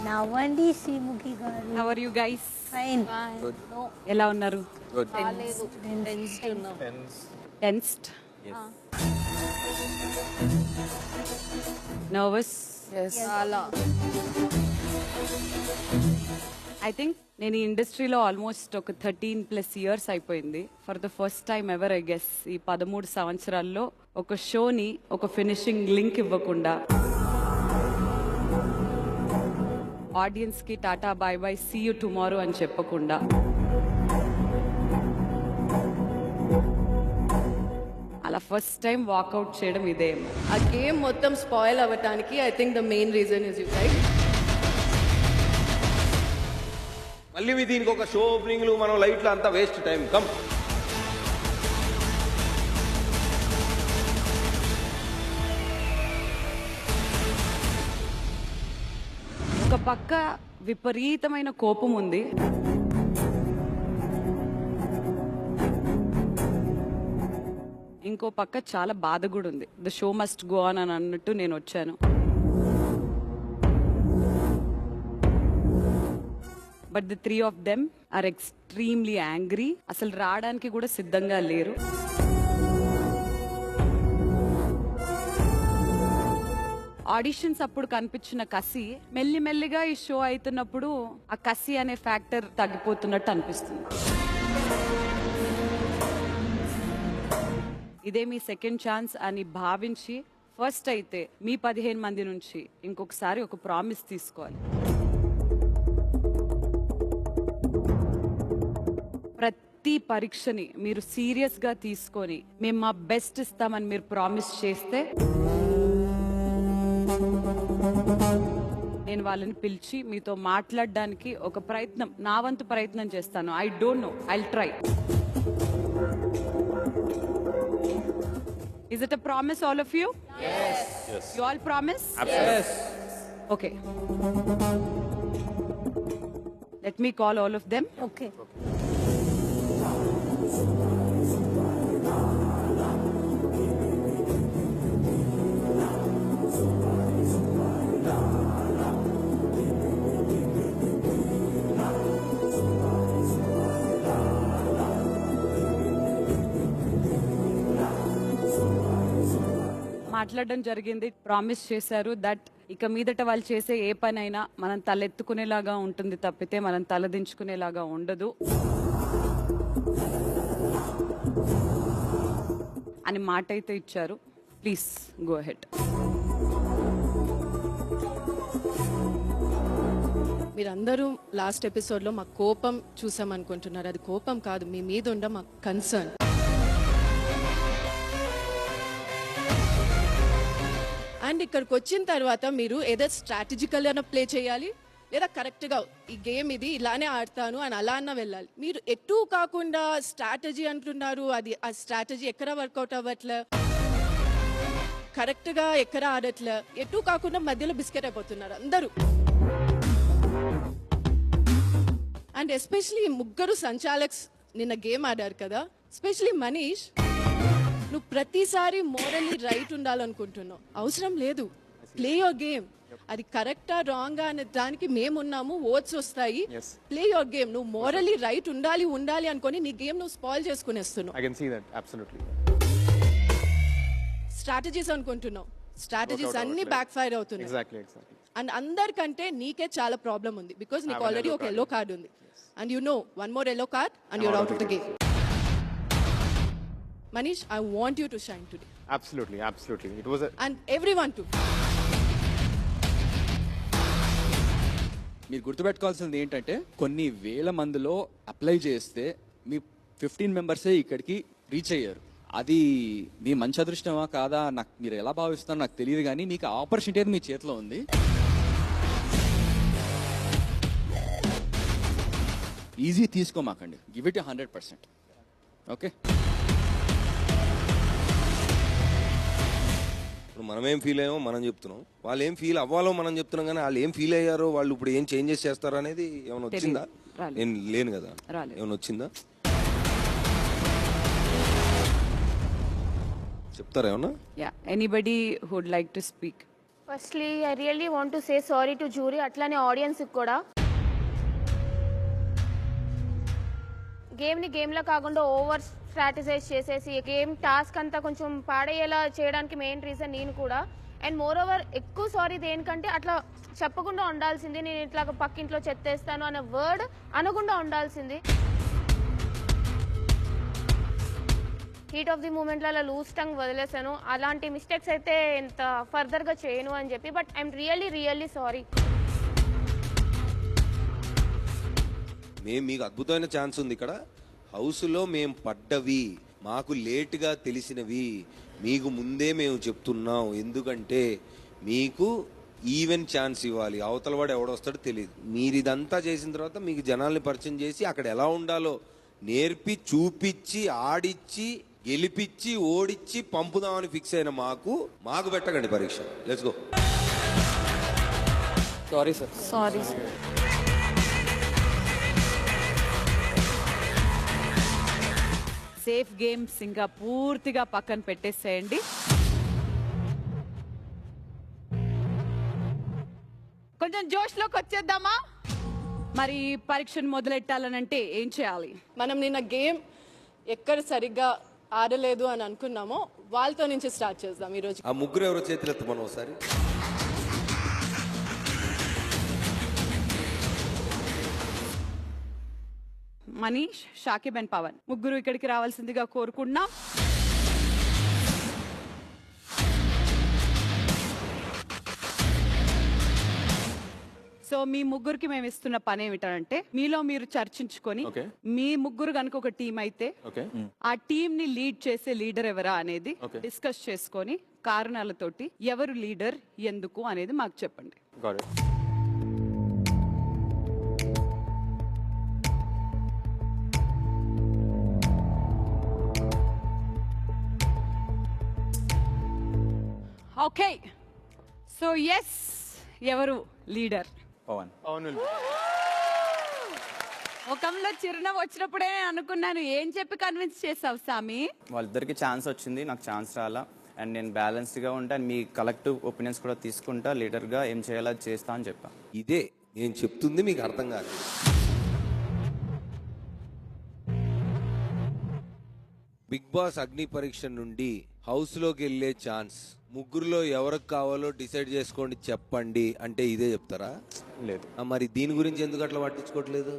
నవ్వండి శ్రీముఖి గారు. How are you guys? Fine. ఎలా ఉన్నారు? Tensed, nervous. ఐ థింక్ నేను ఈ ఇండస్ట్రీలో ఆల్మోస్ట్ ఒక 13+ ఇయర్స్ అయిపోయింది. For the first time ever I guess ఈ 13 సంవత్సరాల్లో ఒక షోని ఒక ఫినిషింగ్ లింక్ ఇవ్వకుండా, ఆడియన్స్ కి tata bye bye see you tomorrow అని చెప్పకుండా, అలా ఫస్ట్ టైం వాకౌట్ చేయడం ఇదేమో. ఆ గేమ్ మొత్తం స్పాయిల్ అవ్వటానికి I think the main reason is you guys. మళ్ళీ దీనికి ఒక షో ఓపెనింగ్లు మనం లైట్లు అంతా వేస్ట్ టైం. కమ్ ఒక పక్క విపరీతమైన కోపం ఉంది, ఇంకో పక్క చాలా బాధ కూడా ఉంది. The show must go on అని అన్నట్టు నేను వచ్చాను. But the 3 of them are extremely angry. అసలు రావడానికి కూడా సిద్ధంగా లేరు. ఆడిషన్స్ అప్పుడు కనిపించిన కసి మెల్లిమెల్లిగా ఈ షో అవుతున్నప్పుడు ఆ కసి అనే ఫ్యాక్టర్ తగ్గిపోతున్నట్టు అనిపిస్తుంది. ఇదే మీ సెకండ్ ఛాన్స్ అని భావించి ఫస్ట్ అయితే మీ 15 మంది నుంచి ఇంకొకసారి ఒక ప్రామిస్ తీసుకోవాలి. ప్రతి పరీక్షని మీరు సీరియస్ గా తీసుకొని మేము మా బెస్ట్ ఇస్తామని మీరు ప్రామిస్ చేస్తే నేను వాళ్ళని పిలిచి మీతో మాట్లాడడానికి ఒక ప్రయత్నం, నా వంతు ప్రయత్నం చేస్తాను. I don't know, I'll try. Is it a promise, all of you? Yes. You all promise? Yes. Okay. Let me call all of them. Okay. మాట్లాడడం జరిగింది. ప్రామిస్ చేశారు దట్ ఇక మీదట వాళ్ళు చేసే ఏ పనైనా మనం తలెత్తుకునేలాగా ఉంటుంది తప్పితే మనం తలదించుకునేలాగా ఉండదు అని మాట అయితే ఇచ్చారు. Please go ahead. మీరందరూ లాస్ట్ ఎపిసోడ్లో మా కోపం చూసామనుకుంటున్నారు. అది కోపం కాదు, మీ మీద ఉండ మా కన్సర్న్. అండ్ ఇక్కడికి వచ్చిన తర్వాత మీరు ఏదో స్ట్రాటజికల్ అయినా ప్లే చేయాలి, లేదా కరెక్ట్గా ఈ గేమ్ ఇది ఇలానే ఆడతాను అని అలా అన్నా వెళ్ళాలి. మీరు ఎటు కాకుండా స్ట్రాటజీ అంటున్నారు. అది ఆ స్ట్రాటజీ ఎక్కడ వర్కౌట్ అవ్వట్లే, కరెక్ట్గా ఎక్కడ ఆడట్లే, ఎటు కాకుండా మధ్యలో బిస్కెట్ అయిపోతున్నారు అందరూ. అండ్ ఎస్పెషలీ ముగ్గురు సంచాలక్స్ నిన్న గేమ్ ఆడారు కదా, ఎస్పెషలీ మనీష్, నువ్వు ప్రతిసారి మోరల్లీ రైట్ ఉండాలనుకుంటున్నావు. అవసరం లేదు, ప్లే యువర్ గేమ్. అది కరెక్టా రాంగా అనే దానికి మేమున్నాము, ఓట్స్ వస్తాయి. Play your game. నువ్వు మోరల్లీ రైట్ ఉండాలి అనుకొని నీ గేమ్ నువ్వు స్పాయిల్ చేసుకునేస్తున్నావు. స్ట్రాటజీస్ అనుకుంటున్నావు, స్ట్రాటజీస్ అన్ని బ్యాక్ ఫైర్ అవుతున్నాయి. అండ్ అందరికంటే నీకే చాలా ప్రాబ్లం ఉంది, బికాస్ నీకు ఆల్రెడీ ఒక ఎల్లో కార్డ్ ఉంది. And you know one more yellow card and you're out of the game. Manish, I want you to shine today. Absolutely. It was and everyone too. మీరు గుర్తుపెట్టుకోవాల్సింది ఏంటంటే కొన్ని వేల మందిలో అప్లై చేస్తే మీ 15 మెంబర్సే ఇక్కడికి రీచ్ అయ్యారు. అది మీ మంచి అదృష్టమా కాదా నాకు మీరు ఎలా భావిస్తారో నాకు తెలియదు, కానీ మీకు ఆపర్చునిటీ అయితే మీ చేతిలో ఉంది. ఈజీ తీసుకోమాకండి, గివ్ ఇట్ 100%. ఓకే, ఇప్పుడు మనం ఏం ఫీల్ అయ్యామో మనం చెప్తున్నాం, వాళ్ళు ఏం ఫీల్ అవ్వాలో మనం చెప్తున్నాం, కానీ వాళ్ళు ఏం ఫీల్ అయ్యారో, వాళ్ళు ఇప్పుడు ఏం చేంజెస్ చేస్తారో అనేది ఏమైనా వచ్చిందా? నేను లేను కదా, ఏమైనా వచ్చిందా చెప్తారా ఏమన్నా? Anybody would like to speak? Firstly I really want to say sorry to jury, అట్లానే ఆడియన్స్కి కూడా. గేమ్ని గేమ్లా కాకుండా ఓవర్ స్ట్రాటజైజ్ చేసేసి గేమ్ టాస్క్ అంతా కొంచెం పాడయ్యేలా చేయడానికి మెయిన్ రీజన్ నేను కూడా. అండ్ మోర్ ఓవర్ ఎక్కువ సారీ దేనికంటే అట్లా చెప్పకుండా ఉండాల్సింది. నేను ఇట్లా పక్కింట్లో చెత్తేస్తాను అనే వర్డ్ అనకుండా ఉండాల్సింది. హీట్ ఆఫ్ ది మూమెంట్లో అలా లూజ్ టంగ్ వదిలేసాను. అలాంటి మిస్టేక్స్ అయితే ఇంత ఫర్దర్గా చేయను అని చెప్పి. But I'm really sorry. మీకు అద్భుతమైన ఛాన్స్ ఉంది ఇక్కడ. హౌస్లో మేము పడ్డవి, మాకు లేటుగా తెలిసినవి మీకు ముందే మేము చెప్తున్నాం. ఎందుకంటే మీకు ఈవెన్ ఛాన్స్ ఇవ్వాలి. అవతల వాడు ఎవడొస్తాడో తెలియదు. మీరు ఇదంతా చేసిన తర్వాత మీకు జనాల్ని పరిచయం చేసి అక్కడ ఎలా ఉండాలో నేర్పి చూపించి ఆడిచ్చి గెలిపించి ఓడిచ్చి పంపుదామని ఫిక్స్ అయిన మాకు పెట్టకండి పరీక్ష. Let's go. Sorry sir. Sorry. Safe games ఇంకా పూర్తిగా పక్కన పెట్టేసేయండి. కొంచెం జోష్లోకి వచ్చేద్దామా? మరి పరీక్షను మొదలెట్టాలనంటే ఏం చేయాలి? మనం నిన్న గేమ్ ఎక్కడ సరిగ్గా ఆడలేదు అని అనుకున్నామో వాళ్ళతో నుంచి స్టార్ట్ చేద్దాం ఈరోజు. ఆ ముగ్గురు ఎవరో చేతులు ఎత్తమను ఒకసారి. మనీష్, షాకిబ్ అండ్ పవన్ ముగ్గురు ఇక్కడికి రావాల్సిందిగా కోరుకుంటున్నాం. సో మీ ముగ్గురికి మేము ఇస్తున్న పని ఏమిటంటే మీలో మీరు చర్చించుకొని మీ ముగ్గురు కనుక ఒక టీం అయితే ఆ టీం ని లీడ్ చేసే లీడర్ ఎవరా అనేది డిస్కస్ చేసుకొని కారణాలతోటి ఎవరు లీడర్ ఎందుకు అనేది మాకు చెప్పండి. ఓకే, సో ఎస్, ఎవరు లీడర్? పవన్. ముఖంలో చిరునవ్వు వచ్చినప్పుడే అనుకున్నాను. ఏం చెప్పి కన్విన్స్ చేసావు సామి? వాళ్ళిద్దరికి ఛాన్స్ వచ్చింది, నాకు ఛాన్స్ రాలా. అండ్ నేను బ్యాలెన్స్డ్గా ఉంటా, మీ కలెక్టివ్ ఒపీనియన్స్ కూడా తీసుకుంటా, లీడర్గా ఏం చేయాలో చేస్తా అని చెప్పా. ఇదే నేను చెప్తుంది మీకు అర్థం కాదు. బిగ్ బాస్ అగ్ని పరీక్ష నుండి హౌస్లోకి వెళ్ళే ఛాన్స్ ముగ్గురులో ఎవరికి కావాలో డిసైడ్ చేసుకోండి చెప్పండి అంటే ఇదే చెప్తారా? లేదు. మరి దీని గురించి ఎందుకు అట్లా పట్టించుకోవట్లేదు?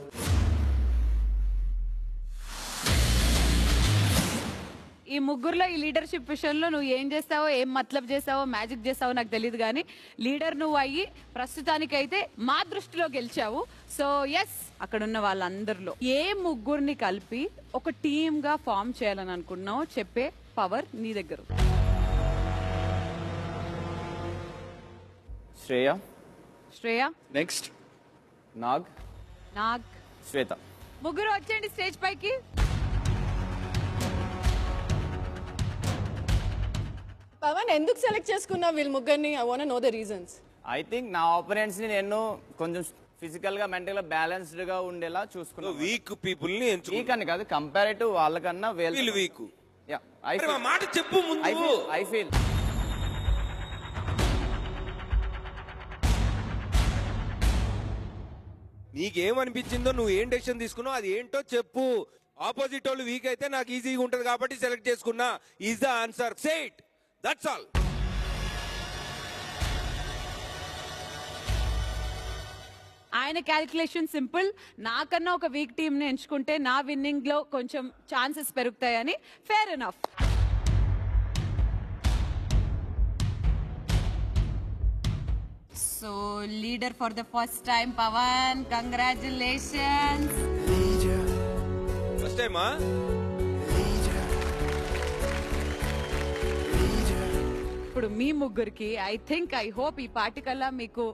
ఈ ముగ్గురులో ఈ లీడర్షిప్ విషయంలో నువ్వు ఏం చేస్తావో, ఏం మతలబ్ చేస్తావో, మ్యాజిక్ చేస్తావో నాకు తెలియదు, కానీ లీడర్ నువ్వు అయ్యి ప్రస్తుతానికైతే మా దృష్టిలో గెలిచావు. సో ఎస్, అక్కడ ఉన్న వాళ్ళందరిలో ఏ ముగ్గురిని కలిపి ఒక టీమ్ గా ఫామ్ చేయాలని అనుకున్నావు చెప్పే పవర్ నీ దగ్గర. శ్రేయ, నెక్స్ట్ నాగ్, శ్వేత. ముగ్గురు వచ్చేయండి స్టేజ్ పైకి. పవన్, ఎందుకు సెలెక్ట్ చేసుకున్నావు వీళ్ళు ముగ్గురిని? I want know the reasons. I think నా ఆపోనెంట్స్ ని నేను కొంచెం ఫిజికల్ గా మెంటల్ గా బ్యాలెన్స్డ్ గా ఉండేలా చూసుకున్నాను. వీక్ పీపుల్ ని వీక్ అని కాదు, కంపారేటివ్ వాళ్ళకన్నా వీళ్ళు వీక్. మాట చెప్పు ముందు. ఐ ఫీల్ నీకేమనిపించిందో, నువ్వు ఏం డెసిషన్ తీసుకున్నావు అది ఏంటో చెప్పు. ఆపోజిట్ వాళ్ళు వీక్ అయితే నాకు ఈజీగా ఉంటది కాబట్టి సెలెక్ట్ చేసుకున్నా. Is the answer. Say it. That's all. ఆయన క్యాలిక్యులేషన్ సింపుల్. నాకన్నా ఒక వీక్ టీమ్ ని ఎంచుకుంటే నా విన్నింగ్ లో కొంచెం ఛాన్సెస్ పెరుగుతాయని. Fair enough. So leader for the first time Pavan, congratulations. First టైమా? ఇప్పుడు మీ ముగ్గురికి ఐ హోప్ ఈ పార్టికల్లా మీకు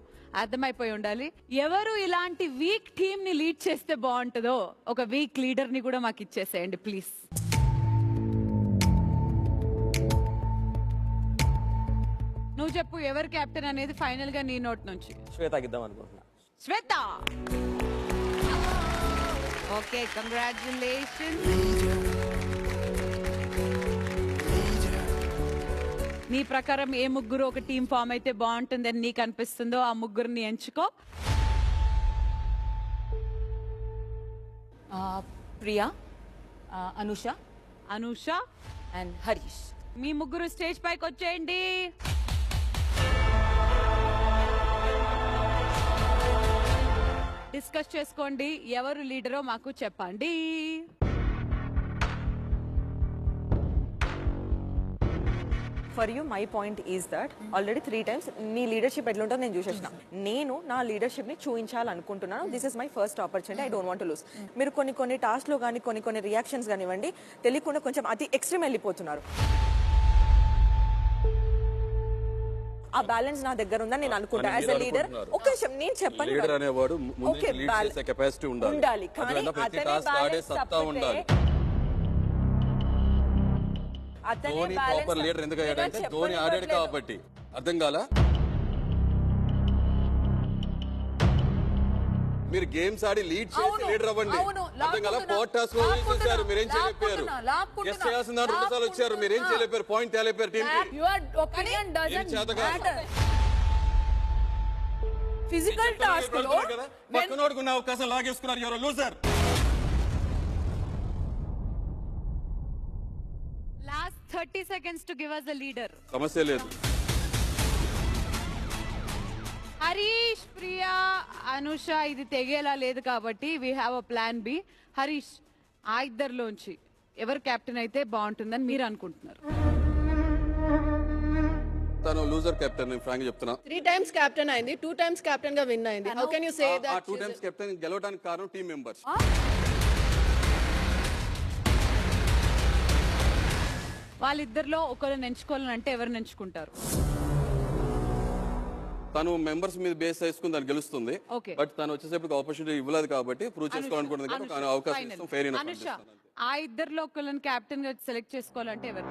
అర్థమైపోయి ఉండాలి ఎవరు ఇలాంటి వీక్ టీమ్ ని లీడ్ చేస్తే బాగుంటుందో. ఒక వీక్ లీడర్ ని కూడా మాకు ఇచ్చేసేయండి ప్లీజ్. నువ్వు చెప్పు ఎవరు కెప్టెన్ అనేది ఫైనల్ గా నీ నోట్ నుంచి. శ్వేతకి ఇద్దాం అనుకుంటున్నా. శ్వేత. Okay, congratulations. నీ ప్రకారం ఏ ముగ్గురు ఒక టీం ఫామ్ అయితే బాగుంటుందని నీకు అనిపిస్తుందో ఆ ముగ్గురిని ఎంచుకో. ప్రియా, అనుష అనూష అండ్ హరీష్. మీ ముగ్గురు స్టేజ్ పైకి వచ్చేయండి. డిస్కస్ చేసుకోండి, ఎవరు లీడరో మాకు చెప్పండి. For you my point is that already 3 times నీ లీడర్షిప్ ఎట్లుంటుందో నేను చూసేసిన. నేను నా లీడర్షిప్ని చూపించాలనుకుంటున్నాను. This is my first opportunity. I don't want to lose. మీరు కొన్ని టాస్క్లో కానీ కొన్ని రియాక్షన్స్ కానివ్వండి తెలియకుండా కొంచెం అతి ఎక్స్ట్రీమ్ వెళ్ళిపోతున్నారు. ఆ బ్యాలెన్స్ నా దగ్గర ఉందని నేను అనుకుంటా. యాజ్ ఎ లీడర్ ఒక నిమిషం నేను చెప్పను. లీడర్ అనేవాడు ఓకే కెపాసిటీ ఉండాలి, కానీ అతనే బ్యాలెన్స్ తప్పితే ధోని ప్రాపర్ లీడర్ ఎందుకు అయ్యాడంటే ధోని ఆడాడు కాబట్టి. అర్థం కాలా? మీరు గేమ్స్ ఆడి లీడ్ చేసి లీడర్ అవ్వండి. అర్థం కాలా? పవర్ టాస్క్ చేశారు, మీరేం చేయలేపారు. గెస్ట్ చేయాల్సిన 2 సార్లు వచ్చారు, మీరేం చేయలేపారు. పాయింట్ తేలేపారు టీం ఫిజికల్ టాస్క్ లో పక్కనోడుకున్న అవకాశం లాగేసుకున్నారు. ఎవరో loser. Last 30 seconds to give us the leader. సమస్య లేదు. హరీష్, ప్రియా, అనుష ఇది తెగేలా లేదు కాబట్టి we have a plan B. Harish, ఆ ఇద్దరిలోంచి ఎవరు కెప్టెన్ అయితే బాగుంటుందని మీరు అనుకుంటున్నారు? తను లూజర్ కెప్టెన్, ఫ్రాంక్ చెప్తున్నా. 3 times కెప్టెన్ అయింది, 2 times కెప్టెన్ గా విన్ అయింది. హౌ కెన్ యు సే ఆ దట్ 2 times కెప్టెన్ గెలవడానికి కారణం టీం మెంబర్స్. వాళ్ళిద్దరిలో ఒకరిని ఎంచుకోవాలని అంటే ఎవరిని ఎంచుకుంటారు? తను మెంబర్స్ మీద బేస్ చేసుకుని దాన్ని గెలుస్తుంది. Okay. బట్ తను వచ్చేసేపు ఆపర్చునిటీ ఇవ్వలేదు కాబట్టి ప్రూవ్ చేసుకోవాలనుకుంటుంది కాబట్టి ఒక అవకాశం ఇస్తాం. Fair enough. అనుష, ఆ ఇద్దరిలో ఒకరిని కెప్టెన్ గా సెలెక్ట్ చేసుకోవాలంటే ఎవరు?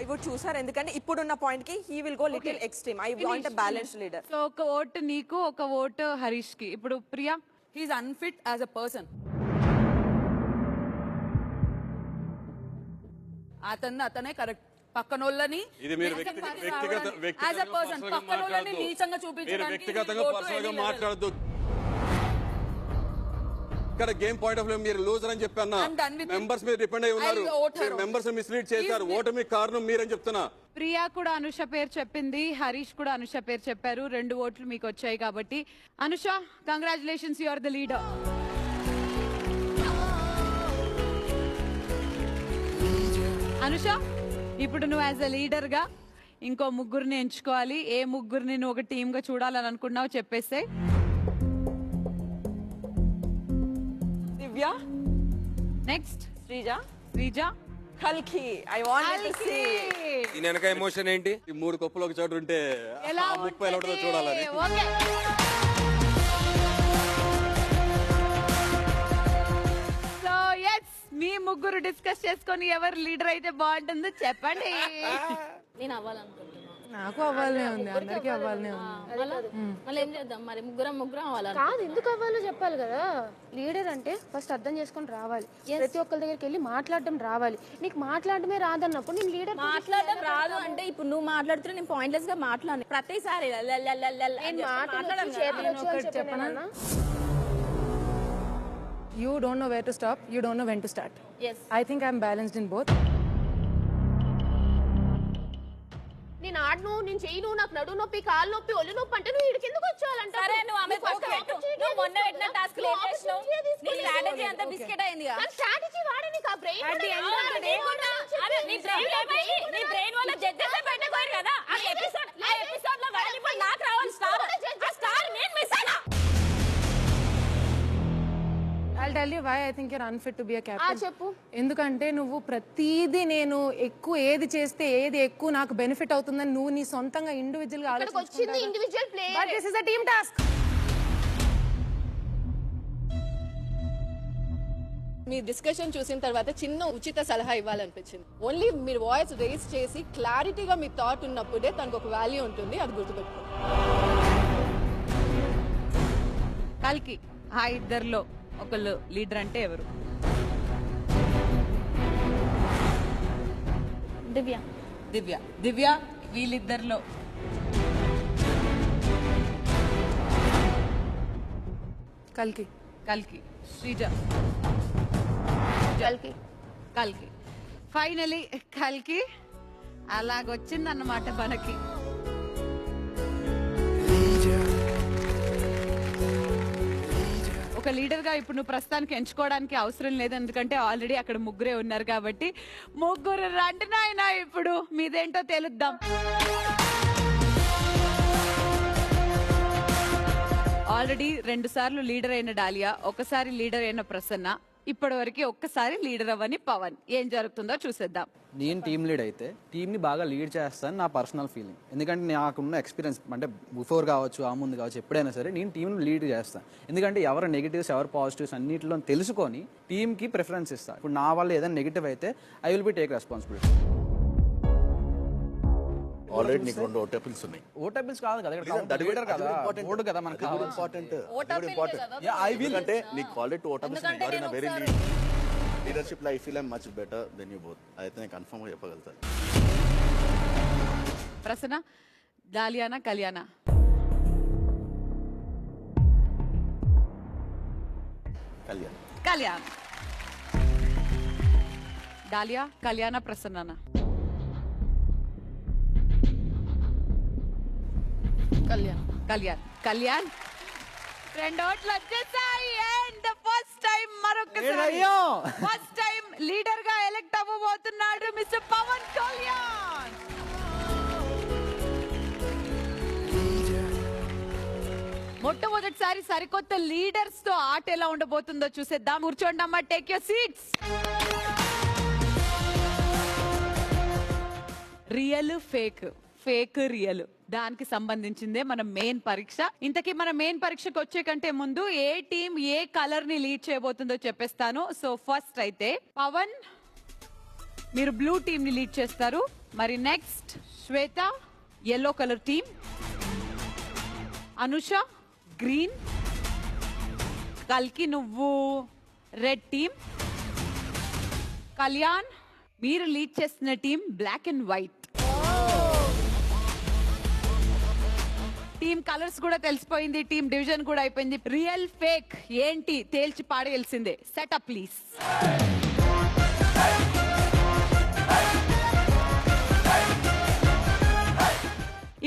ఐ వుడ్ చూసారు, ఎందుకంటే ఇప్పుడున్న పాయింట్ కి he will go little extreme. I want a balance leader. So ఒక ఓటు నీకు, ఒక ఓటు హరీష్ కి. ఇప్పుడు Priya, he is unfit as a person. అతనే కరెక్ట్. పక్కనోళ్ళని ఇది మీరు వ్యక్తిగతంగా పర్సనల్ గా మాట్లాడద్దు. ఇక్కడ గేమ్ పాయింట్ ఆఫ్ వ్యూ మీరు లూజర్ అని చెప్పన్నా. మెంబర్స్ మీద డిపెండ్ అయి ఉన్నారు. మెంబర్స్ మిస్లీడ్ చేశారు. ఓటమి కారణం మీరని చెప్తున్నా. ప్రియా కూడా అనుష పేరు చెప్పింది, హరీష్ కూడా అనుష పేరు చెప్పారు. 2 ఓట్లు మీకు వచ్చాయి కాబట్టి Anusha, congratulations, you are the leader. Anusha, ఇప్పుడు నువ్వు యాజ్ అ లీడర్ గా ఇంకో ముగ్గురిని ఎంచుకోవాలి. ఏ ముగ్గురిని నువ్వు ఒక టీమ్ గా చూడాలని అనుకున్నావు చెప్పేస్తే. దివ్య, నెక్స్ట్ శ్రీజ, కల్కి. I want to see. దీని వెనక ఎమోషన్ ఏంటి? ఈ 3 కప్పులు ఒక చోట ఉంటే ఎలా 30 ఎలా ఉంటుందో చూడాలని. ఓకే, సో ఎస్, మీ ముగ్గురు డిస్కస్ చేసుకొని ఎవరు లీడర్ అయితే బాగుంటుందో చెప్పండి. నేను అవ్వాలనుకుంటున్నాను. నాకు అవ్వాలనే ఉంది, అందరికీ అవ్వాలనే ఉంది. మళ్ళీ ఏం చేద్దాం మరి? ముగ్గురం అవ్వాలి కాదు, ఎందుకు అవ్వాలో చెప్పాలి కదా. లీడర్ అంటే ఫస్ట్ అర్థం చేసుకొని రావాలి, ప్రతి ఒక్కరి దగ్గరికి వెళ్ళి మాట్లాడడం రావాలి. నీకు మాట్లాడమే రాదన్నప్పుడు నేను లీడర్ మాట్లాడడం రాదు అంటే ఇప్పుడు నువ్వు మాట్లాడుతున్నా నేను పాయింట్లెస్ గా మాట్లాడి ప్రతిసారి చెప్పనా? You don't know where to stop, you don't know when to start. Yes. I think I'm balanced in both. నేను ఆడను, నేను చేయను, నాకు నడు నొప్పి, కాలు నొప్పి, ఒళ్ళు నొప్పి అంటే నువ్వు ఇక్కడికి ఎందుకు వచ్చావాలంట? సరే నువ్వు ఆమె నువ్వు మొన్న పెట్టిన టాస్క్ నీ స్ట్రాటజీ అంతా బిస్కెట్ అయిందిగా. నా స్ట్రాటజీ వాడే నీకు ఆ బ్రెయిన్ నీ బ్రెయిన్ వల్ల జడ్జెస్ పెట్టకపోయారు కదా. ఆ ఎపిసోడ్ లో వాడిని నాకు రావాలి స్టార్. ఆ స్టార్ నేను మిస్ అయినా. I'll tell you why I think you're unfit to be a captain. చెప్పు. ఎందుకంటే నువ్వు ప్రతిదీ నేను ఎక్కువ ఏది చేస్తే ఏది ఎక్కువ నాకు బెనిఫిట్ అవుతుందని నువ్వు నీ సొంతంగా ఇండివిజువల్ గా వచ్చింది individual play. But this is a team task. Me discussion చూసిన తర్వాత చిన్న ఉచిత సలహా ఇవ్వాలనిపించింది. ఓన్లీ మీరు వాయిస్ రేస్ చేసి క్లారిటీగా మీ థాట్ ఉన్నప్పుడే తనకు ఒక వాల్యూ ఉంటుంది, అది గుర్తుపెట్టుకోండి. కల్కి, ఆ ఇద్దరిలో ఒకళ్ళు లీడర్ అంటే ఎవరు? దివ్య. దివ్య. దివ్య వీళ్ళిద్దరిలో కల్కి. కల్కి. శ్రీజ. కల్కి. కల్కి. ఫైనలీ కల్కి అలాగొచ్చిందన్నమాట మనకి. ఒక లీడర్ గా ఇప్పుడు నువ్వు ప్రస్తుతానికి ఎంచుకోవడానికి అవసరం లేదు, ఎందుకంటే ఆల్రెడీ అక్కడ ముగ్గురే ఉన్నారు కాబట్టి. ముగ్గురు రండి నాయనా, ఇప్పుడు మీదేంటో తెలుద్దాం. ఆల్రెడీ 2 సార్లు లీడర్ అయిన డాలియా, ఒకసారి లీడర్ అయిన ప్రసన్న, ఇప్పటి వరకు ఒక్కసారి లీడర్ అవ్వని పవన్. ఏం జరుగుతుందో చూసేద్దాం. నేను టీమ్ లీడ్ అయితే టీంని బాగా లీడ్ చేస్తాను నా పర్సనల్ ఫీలింగ్. ఎందుకంటే నాకున్న ఎక్స్పీరియన్స్ అంటే బిఫోర్ కావచ్చు, ఆ ముందు కావచ్చు, ఎప్పుడైనా సరే నేను టీంని లీడ్ చేస్తాను. ఎందుకంటే ఎవరు నెగిటివ్స్ ఎవరు పాజిటివ్స్ అన్నింటిలో తెలుసుకొని టీంకి ప్రిఫరెన్స్ ఇస్తాను. ఇప్పుడు నా వల్ల ఏదైనా నెగిటివ్ అయితే I will be take responsibility. Already నీకు 2 ఓటేబుల్స్ ఉన్నాయి. ఓటేబుల్స్ కాదు కదా, లీడర్ కదా, ఓటు కదా మనకు ఇంపార్టెంట్. ఐ విల్ అంటే నీకు ఆల్రెడీ 2 ఓటేబుల్స్ ఉన్నాయి. You are in a very leadership లో I feel I much better than you both. అయితే నేను కన్ఫర్మ్ గా చెప్పగలుగుతాను. ప్రసన్న, డాలియానా కళ్యాణా? కళ్యాణ్. కళ్యాణ్. డాలియా, కళ్యాణ, ప్రసన్న? కళ్యాణ్. కళ్యాణ్. కళ్యాణ్ 2 ఓట్లు వచ్చేసాయి. అండ్ ఫస్ట్ టైం మరొకసారి ఫస్ట్ టైం లీడర్ గా ఎలెక్ట్ అవ్వబోతున్నాడు మిస్టర్ పవన్ కళ్యాణ్. మొట్టమొదటిసారి సరికొత్త లీడర్స్ తో ఆట ఎలా ఉండబోతుందో చూసేద్దాం. కూర్చోండి అమ్మా, take your seats. Real fake, fake real, దానికి సంబంధించిందే మన మెయిన్ పరీక్ష. ఇంతకీ మన మెయిన్ పరీక్షకు వచ్చే కంటే ముందు ఏ టీం ఏ కలర్ ని లీడ్ చేయబోతుందో చెప్పేస్తాను. సో ఫస్ట్ అయితే పవన్, మీరు బ్లూ టీం ని లీడ్ చేస్తారు. మరి next Shweta, yellow colour team. Anusha, green. కల్కి, నువ్వు రెడ్ టీం. కళ్యాణ్, మీరు లీడ్ చేస్తున్న team black and white. Team colours కూడా తెలిసిపోయింది, టీమ్ డివిజన్ కూడా అయిపోయింది. రియల్ ఫేక్ ఏంటి తేల్చి పాడేయాల్సిందే. Setup please.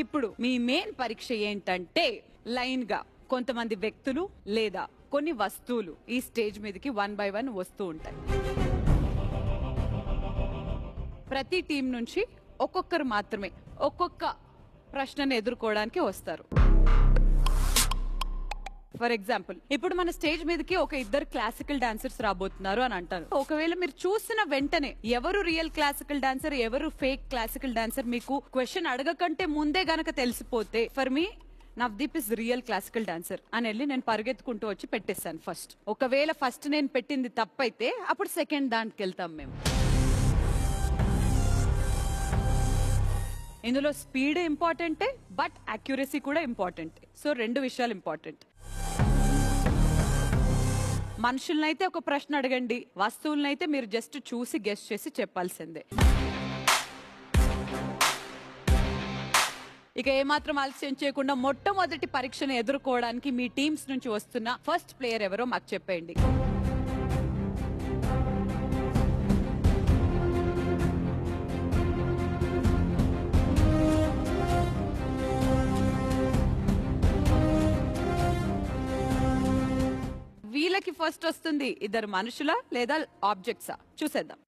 ఇప్పుడు మీ మెయిన్ పరీక్ష ఏంటంటే లైన్ గా కొంతమంది వ్యక్తులు లేదా కొన్ని వస్తువులు ఈ స్టేజ్ మీదకి 1 by 1 వస్తూ ఉంటాయి. ప్రతి టీం నుంచి ఒక్కొక్కరు మాత్రమే ఒక్కొక్క ప్రశ్నను ఎదుర్కోవడానికి వస్తారు. ఫర్ ఎగ్జాంపుల్, ఇప్పుడు మన స్టేజ్ మీదకి ఒక 2 క్లాసికల్ డాన్సర్స్ రాబోతున్నారు అని అంటారు. ఒకవేళ మీరు చూసిన వెంటనే ఎవరు రియల్ క్లాసికల్ డాన్సర్, ఎవరు ఫేక్ క్లాసికల్ డాన్సర్ మీకు క్వశ్చన్ అడగకంటే ముందే గనక తెలిసిపోతే, for me Navdeep is real classical dancer అని వెళ్ళి నేను పరిగెత్తుకుంటూ వచ్చి పెట్టేస్తాను ఫస్ట్. ఒకవేళ ఫస్ట్ నేను పెట్టింది తప్పైతే అప్పుడు సెకండ్ దానికి వెళ్తాం మేము. ఇందులో స్పీడ్ ఇంపార్టెంటే, బట్ అక్యురసీ కూడా ఇంపార్టెంట్. సో 2 విషయాలు ఇంపార్టెంట్. మనుషులనైతే ఒక ప్రశ్న అడగండి, వస్తువులనైతే మీరు జస్ట్ చూసి గెస్ చేసి చెప్పాల్సిందే. ఇక ఏమాత్రం ఆలస్యం చేయకుండా మొట్టమొదటి పరీక్షను ఎదుర్కోవడానికి మీ టీమ్స్ నుంచి వస్తున్న ఫస్ట్ ప్లేయర్ ఎవరో మాకు చెప్పండి. వీళ్ళకి ఫస్ట్ వస్తుంది 2 మనుషుల లేదా ఆబ్జెక్ట్సా చూసేద్దాం.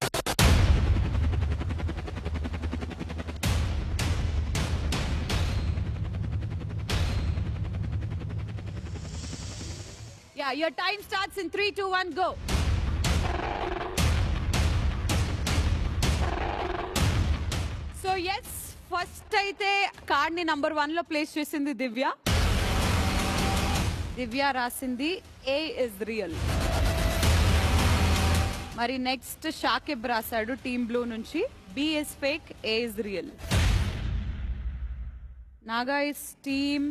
Yeah, your time starts in 3, 2, 1, go. So yes, first అయితే కార్డ్ ని నంబర్ 1 లో ప్లేస్ చేసింది దివ్య. దివ్య రాసింది A is real. మరి నెక్స్ట్ షాకిబ్ రాశాడు టీమ్ బ్లూ నుంచి B is fake, A is real. Naga is team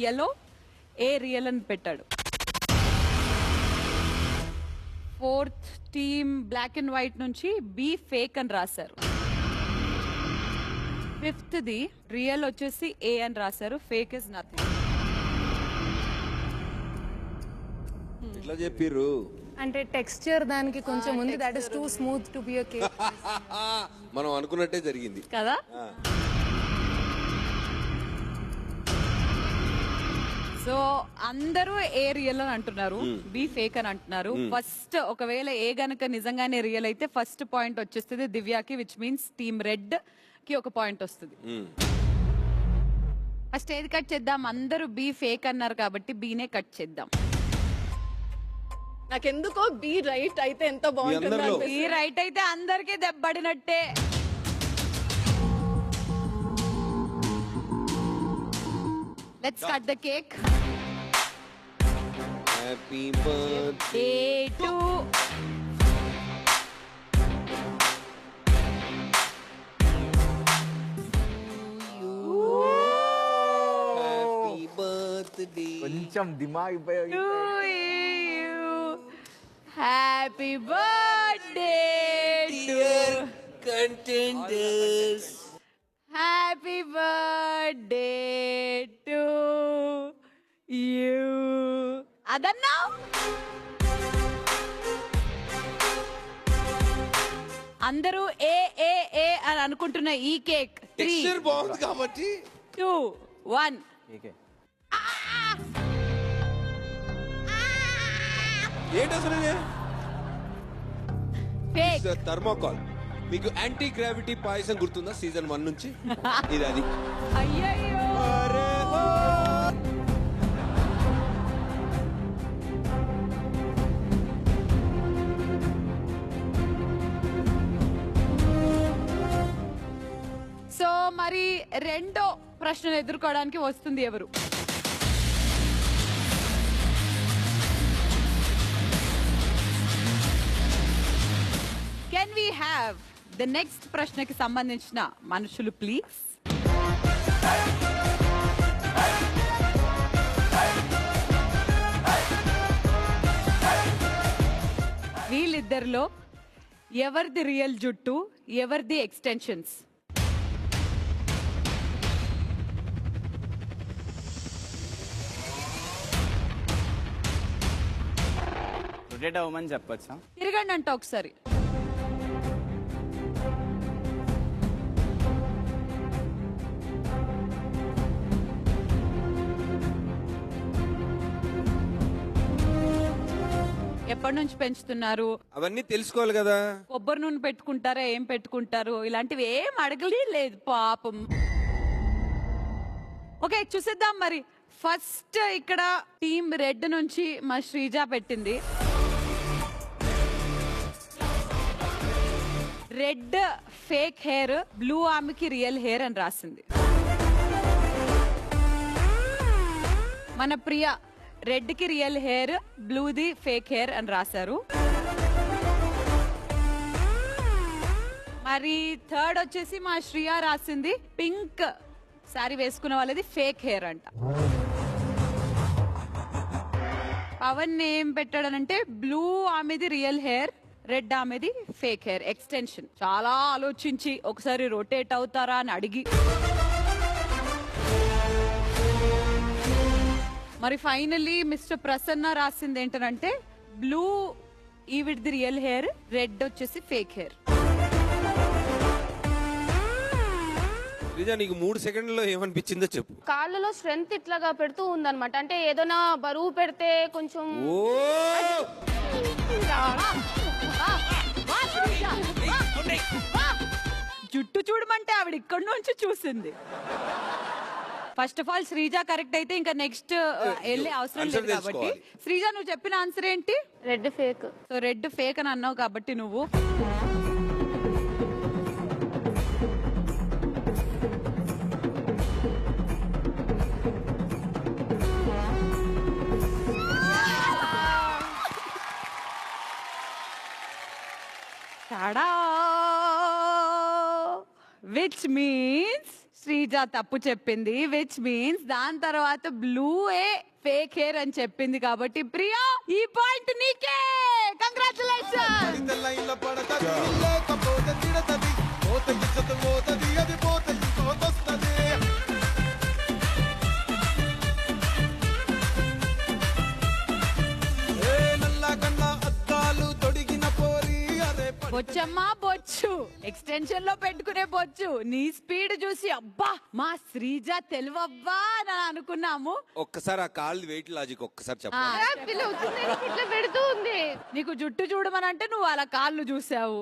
yellow, A real అని పెట్టాడు. 4th team black and white నుంచి B fake అని రాశారు. ఫిఫ్త్ ది రియల్ వచ్చేసి ఏ అని రాశారు, ఫేక్ ఇస్ నథింగ్. ఎట్లా చెప్పిర్రు? అంటే టెక్స్చర్ దానికి కొంచెం ఉంది, that is two smooth to be a cake. మనం అనుకున్నట్టే జరిగింది కదా. సో అందరూ ఏ రియల్ అని అంటున్నారు, బి ఫేక్ అని అంటున్నారు. ఫస్ట్ ఒకవేళ ఏ గనక నిజంగానే రియల్ అయితే ఫస్ట్ పాయింట్ వచ్చేస్తుంది దివ్యాకి, విచ్ మీన్స్ టీమ్ రెడ్ కి ఒక పాయింట్ వస్తుంది. ఫస్ట్ ఏది కట్ చేద్దాం? అందరూ బి ఫేక్ అన్నారు కాబట్టి బీనే కట్ చేద్దాం. నాకెందుకో బి రైట్ అయితే ఎంత బాగుంటుందో. బి రైట్ అయితే అందరికీ దెబ్బడినట్టే. Let's cut the cake. Happy birthday to you. Happy birthday. కొంచెం దిమాగ్ to you. Happy birthday Dear contenders. Happy birthday to you. అదన్నా అందరూ ఏ ఏ ఏ అని అనుకుంటున్న ఈ కేక్ 3 బాగుంది కాబట్టి 2 1 ఏంటి అసలు ఫేక్ థర్మోకాల్. మీకు యాంటీ గ్రావిటీ పాయసం గుర్తుందా సీజన్ 1 నుంచి? ఇది అది. అయ్యయ్యో. సో మరి రెండో ప్రశ్నను ఎదుర్కోవడానికి వస్తుంది ఎవరు? Can we have the next ప్రశ్నకి సంబంధించిన మనుషులు ప్లీజ్? వీళ్ళిద్దరిలో ఎవరిది రియల్ జుట్టు, ఎవరిది ఎక్స్టెన్షన్స్? రొటేట్ అవ్వమని చెప్పొచ్చా? తిరగండి అంట ఒకసారి. ఎప్పటి నుంచి పెంచుతున్నారు? అవన్నీ తెలుసుకోవాలి కదా. కొబ్బరి నూనె పెట్టుకుంటారా, ఏం పెట్టుకుంటారు, ఇలాంటివి ఏం అడగలే లేదు పాపం. ఓకే చూసేద్దాం మరి. ఫస్ట్ ఇక్కడ టీమ్ రెడ్ నుంచి మా శ్రీజ పెట్టింది. రెడ్ ఫేక్ హెయిర్, బ్లూ ఆమెకి రియల్ హెయిర్ అని రాసింది. మన ప్రియ రెడ్ కి రియల్ హెయిర్, బ్లూది ఫేక్ హెయిర్ అని రాశారు. మరి థర్డ్ వచ్చేసి మా శ్రియ రాసింది పింక్ సారీ వేసుకున్న వాళ్ళది ఫేక్ హెయిర్ అంట. పవన్ ఏం పెట్టాడనంటే బ్లూ ఆమెది రియల్ హెయిర్, రెడ్ ఆమెది ఫేక్ హెయిర్ ఎక్స్టెన్షన్. చాలా ఆలోచించి ఒకసారి రొటేట్ అవుతారా అని అడిగి మరి ఫైనల్లీ మిస్టర్ ప్రసన్న రాసింది ఏంటంటే బ్లూ ఈవిడ్ది రియల్ హెయిర్, రెడ్ వచ్చేసి ఫేక్ హెయిర్. నీకు 3 సెకండ్లలో ఏమనిపించిందో చెప్పు. కాళ్ళలో స్ట్రెంత్ ఇట్లాగా పెడుతూ ఉందన్నమాట. అంటే ఏదైనా బరువు పెడితే కొంచెం జుట్టు చూడమంటే ఆవిడ ఇక్కడి నుంచి చూసింది. First of all Sreeja correct అయితే ఇంకా నెక్స్ట్ వెళ్ళే అవసరం లేదు కాబట్టి. శ్రీజ నువ్వు చెప్పిన ఆన్సర్ ఏంటి? Red fake. So red fake అని అన్నావు కాబట్టి నువ్వు విచ్ మీన్స్ శ్రీజ తప్పు చెప్పింది, విచ్ మీన్స్ దాని తర్వాత బ్లూ ఏ ఫేక్ హెయిర్ అని చెప్పింది కాబట్టి ప్రియా ఈ పాయింట్ నీకే. కంగ్రాచులేషన్. బొచ్చమ్మా బొచ్చు, ఎక్స్టెన్షన్ లో పెట్టుకునే బొచ్చు, నీ స్పీడ్ చూసి అబ్బా మా శ్రీజ తెలివబ్బా అని అనుకున్నాము. ఒక్కసారి ఆ కాళ్ళు వెయిట్ లాజిక్ ఒక్కసారి చెప్పండి. ఇట్లా పెడుతూ ఉంది. నీకు జుట్టు చూడమనంటే నువ్వు అలా కాళ్ళు చూసావు.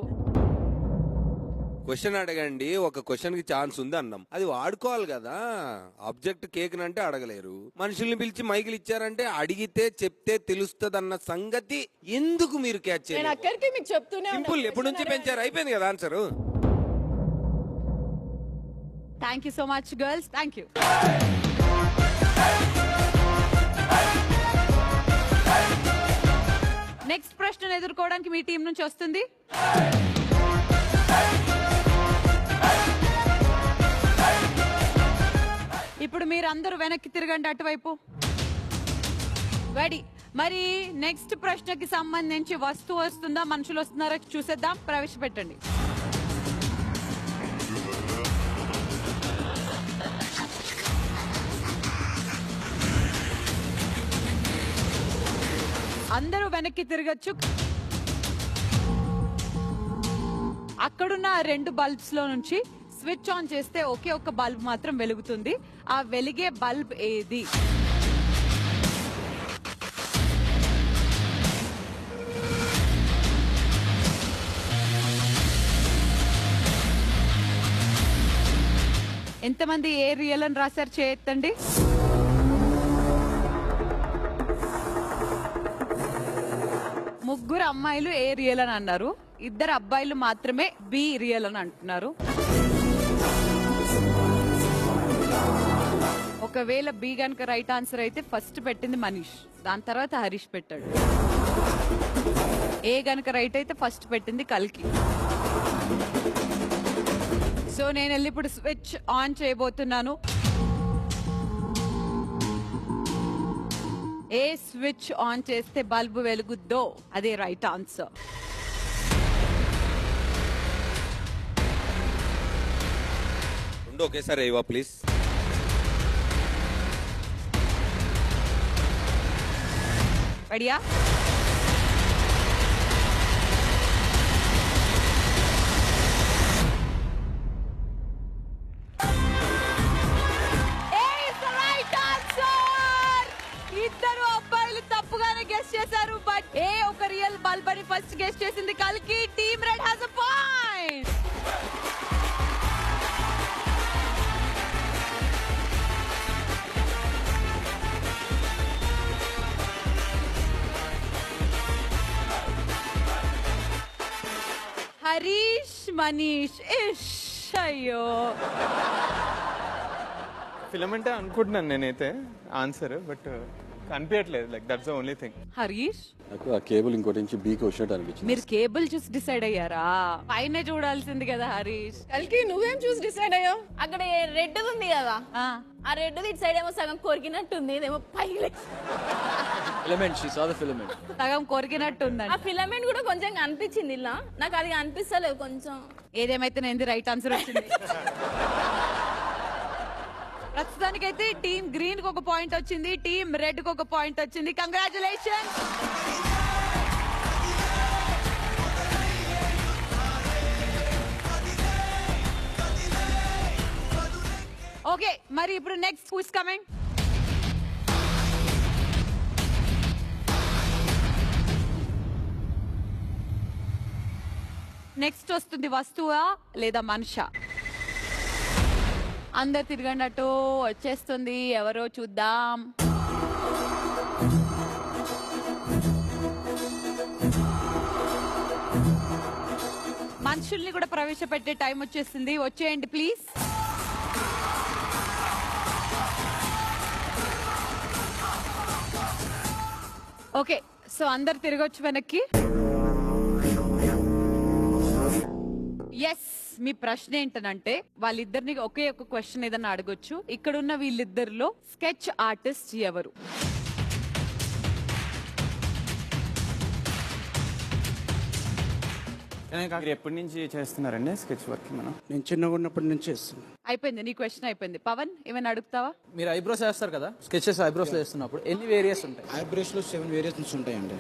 క్వశ్చన్ అడగండి, ఒక క్వశ్చన్ కి ఛాన్స్ ఉంది అన్నాం, అది వాడుకోవాలి కదా. ఆబ్జెక్ట్ కేక్ అంటే అడగలేరు, మనుషుల్ని పిలిచి మైకులు ఇచ్చారంటే అడిగితే చెప్తే తెలుస్తుంది అన్న సంగతి ఎందుకు మీరు క్యాచ్ నేను చేయాలి? అక్కడికి మీకు చెప్తూనే ఉన్నా. సింపుల్, ఎప్పటి నుంచి పెంచారు, అయిపోయింది కదా answer. Thank you so much girls, thank you. Next ప్రశ్నను ఎదుర్కోవడానికి మీ టీం నుంచి వస్తుంది ఇప్పుడు మీరందరూ వెనక్కి తిరగండి అటువైపు. రెడీ? మరి నెక్స్ట్ ప్రశ్నకి సంబంధించి వస్తువు వస్తుందా మనుషులు వస్తున్నారా చూసేద్దాం. ప్రవేశపెట్టండి. అందరూ వెనక్కి తిరగచ్చు. అక్కడున్న 2 బల్బ్స్ లో నుంచి స్విచ్ ఆన్ చేస్తే ఒకే ఒక్క బల్బ్ మాత్రం వెలుగుతుంది. ఆ వెలిగే బల్బ్ ఏది? ఎంతమంది ఏ రియల్ అని రాశారు చేయొద్దండి. ముగ్గురు అమ్మాయిలు ఏ రియల్ అని అన్నారు, 2 అబ్బాయిలు మాత్రమే బి రియల్ అని అంటున్నారు. ఒకవేళ బి గనుక రైట్ ఆన్సర్ అయితే ఫస్ట్ పెట్టింది మనీష్, దాని తర్వాత హరీష్ పెట్టాడు. ఏ గనుక రైట్ అయితే ఫస్ట్ పెట్టింది కల్కి. సో నేను వెళ్ళి ఇప్పుడు స్విచ్ ఆన్ చేయబోతున్నాను. ఏ స్విచ్ ఆన్ చేస్తే బల్బు వెలుగుద్దో అదే రైట్ ఆన్సర్. రెండు ఒకేసారి అయ్యవా ప్లీజ్. రెడీయా? ఇద్దరు అబ్బాయిలు తప్పుగానే గెస్ చేశారు, బట్ ఏ ఒక రియల్ బల్బ్ అని ఫస్ట్ గెస్ చేసింది కల్కి. Team red has a point. Harish, Manish, ఇష్ అయ్యో. ఫిలమెంటే అనుకుంటున్నాను నేనైతే ఆన్సర్, బట్ కనిపించట్లేదు. Like that's the only thing. Harish, నాకు ఆ కేబుల్ ఇంకోటి నుంచి బీకి వచ్చినట్టు అనిపించింది. మీరు కేబుల్ చూసి డిసైడ్ అయ్యారా? పైన చూడాల్సింది కదా హరీష్. కల్కి నువ్వేం చూసి డిసైడ్ అయ్యావు? అక్కడ రెడ్ ఉంది కదా, ఆ రెడ్ ఇటు సైడ్ ఏమో సగం కొరికినట్టుంది, ఇదేమో పైకి filament, she saw the filament. సగం కొరికినట్టు ఉందండి. ఆ ఫిలమెంట్ కూడా కొంచెం కనిపించింది ఇలా, నాకు అది అనిపిస్తలేదు కొంచెం. ఏదేమైతే నేను రైట్ ఆన్సర్ వచ్చింది. ప్రస్తుతానికైతే టీమ్ గ్రీన్ కి 1 పాయింట్ వచ్చింది, టీమ్ రెడ్ కి 1 పాయింట్ వచ్చింది. కంగ్రాచులేషన్. ఓకే, మరి ఇప్పుడు next who is coming? Next వస్తుంది వస్తువా లేదా మనిషా? అందరు తిరగండి, వచ్చేస్తుంది. ఎవరో చూద్దాం. మనుషుల్ని కూడా ప్రవేశపెట్టే టైం వచ్చేసింది, వచ్చేయండి ప్లీజ్. ఓకే, సో అందరు తిరగొచ్చు వెనక్కి. ఎస్, మీ ప్రశ్న ఏంటనంటే వాళ్ళిద్దరిని ఒకే ఒక క్వశ్చన్ ఏదన్నా అడగొచ్చు. ఇక్కడున్న వీళ్ళిద్దరిలో స్కెచ్ ఆర్టిస్ట్ ఎవరు? మీరు ఎప్పటి నుంచి చేస్తున్నారండి స్కెచ్ వర్క్? నేను చిన్నగా ఉన్నప్పటి నుంచి చేస్తున్నాను. అయిపోయింది, నీ క్వశ్చన్ అయిపోయింది. పవన్, ఏమైనా అడుగుతావా? మీరు ఐబ్రోస్ వేస్తారు కదా, స్కెచెస్ ఐబ్రోస్ వేస్తున్నప్పుడు ఎన్ని వేరియస్ ఉంటాయి? ఐబ్రోస్ లో 7 వేరియేషన్స్ ఉంటాయండి.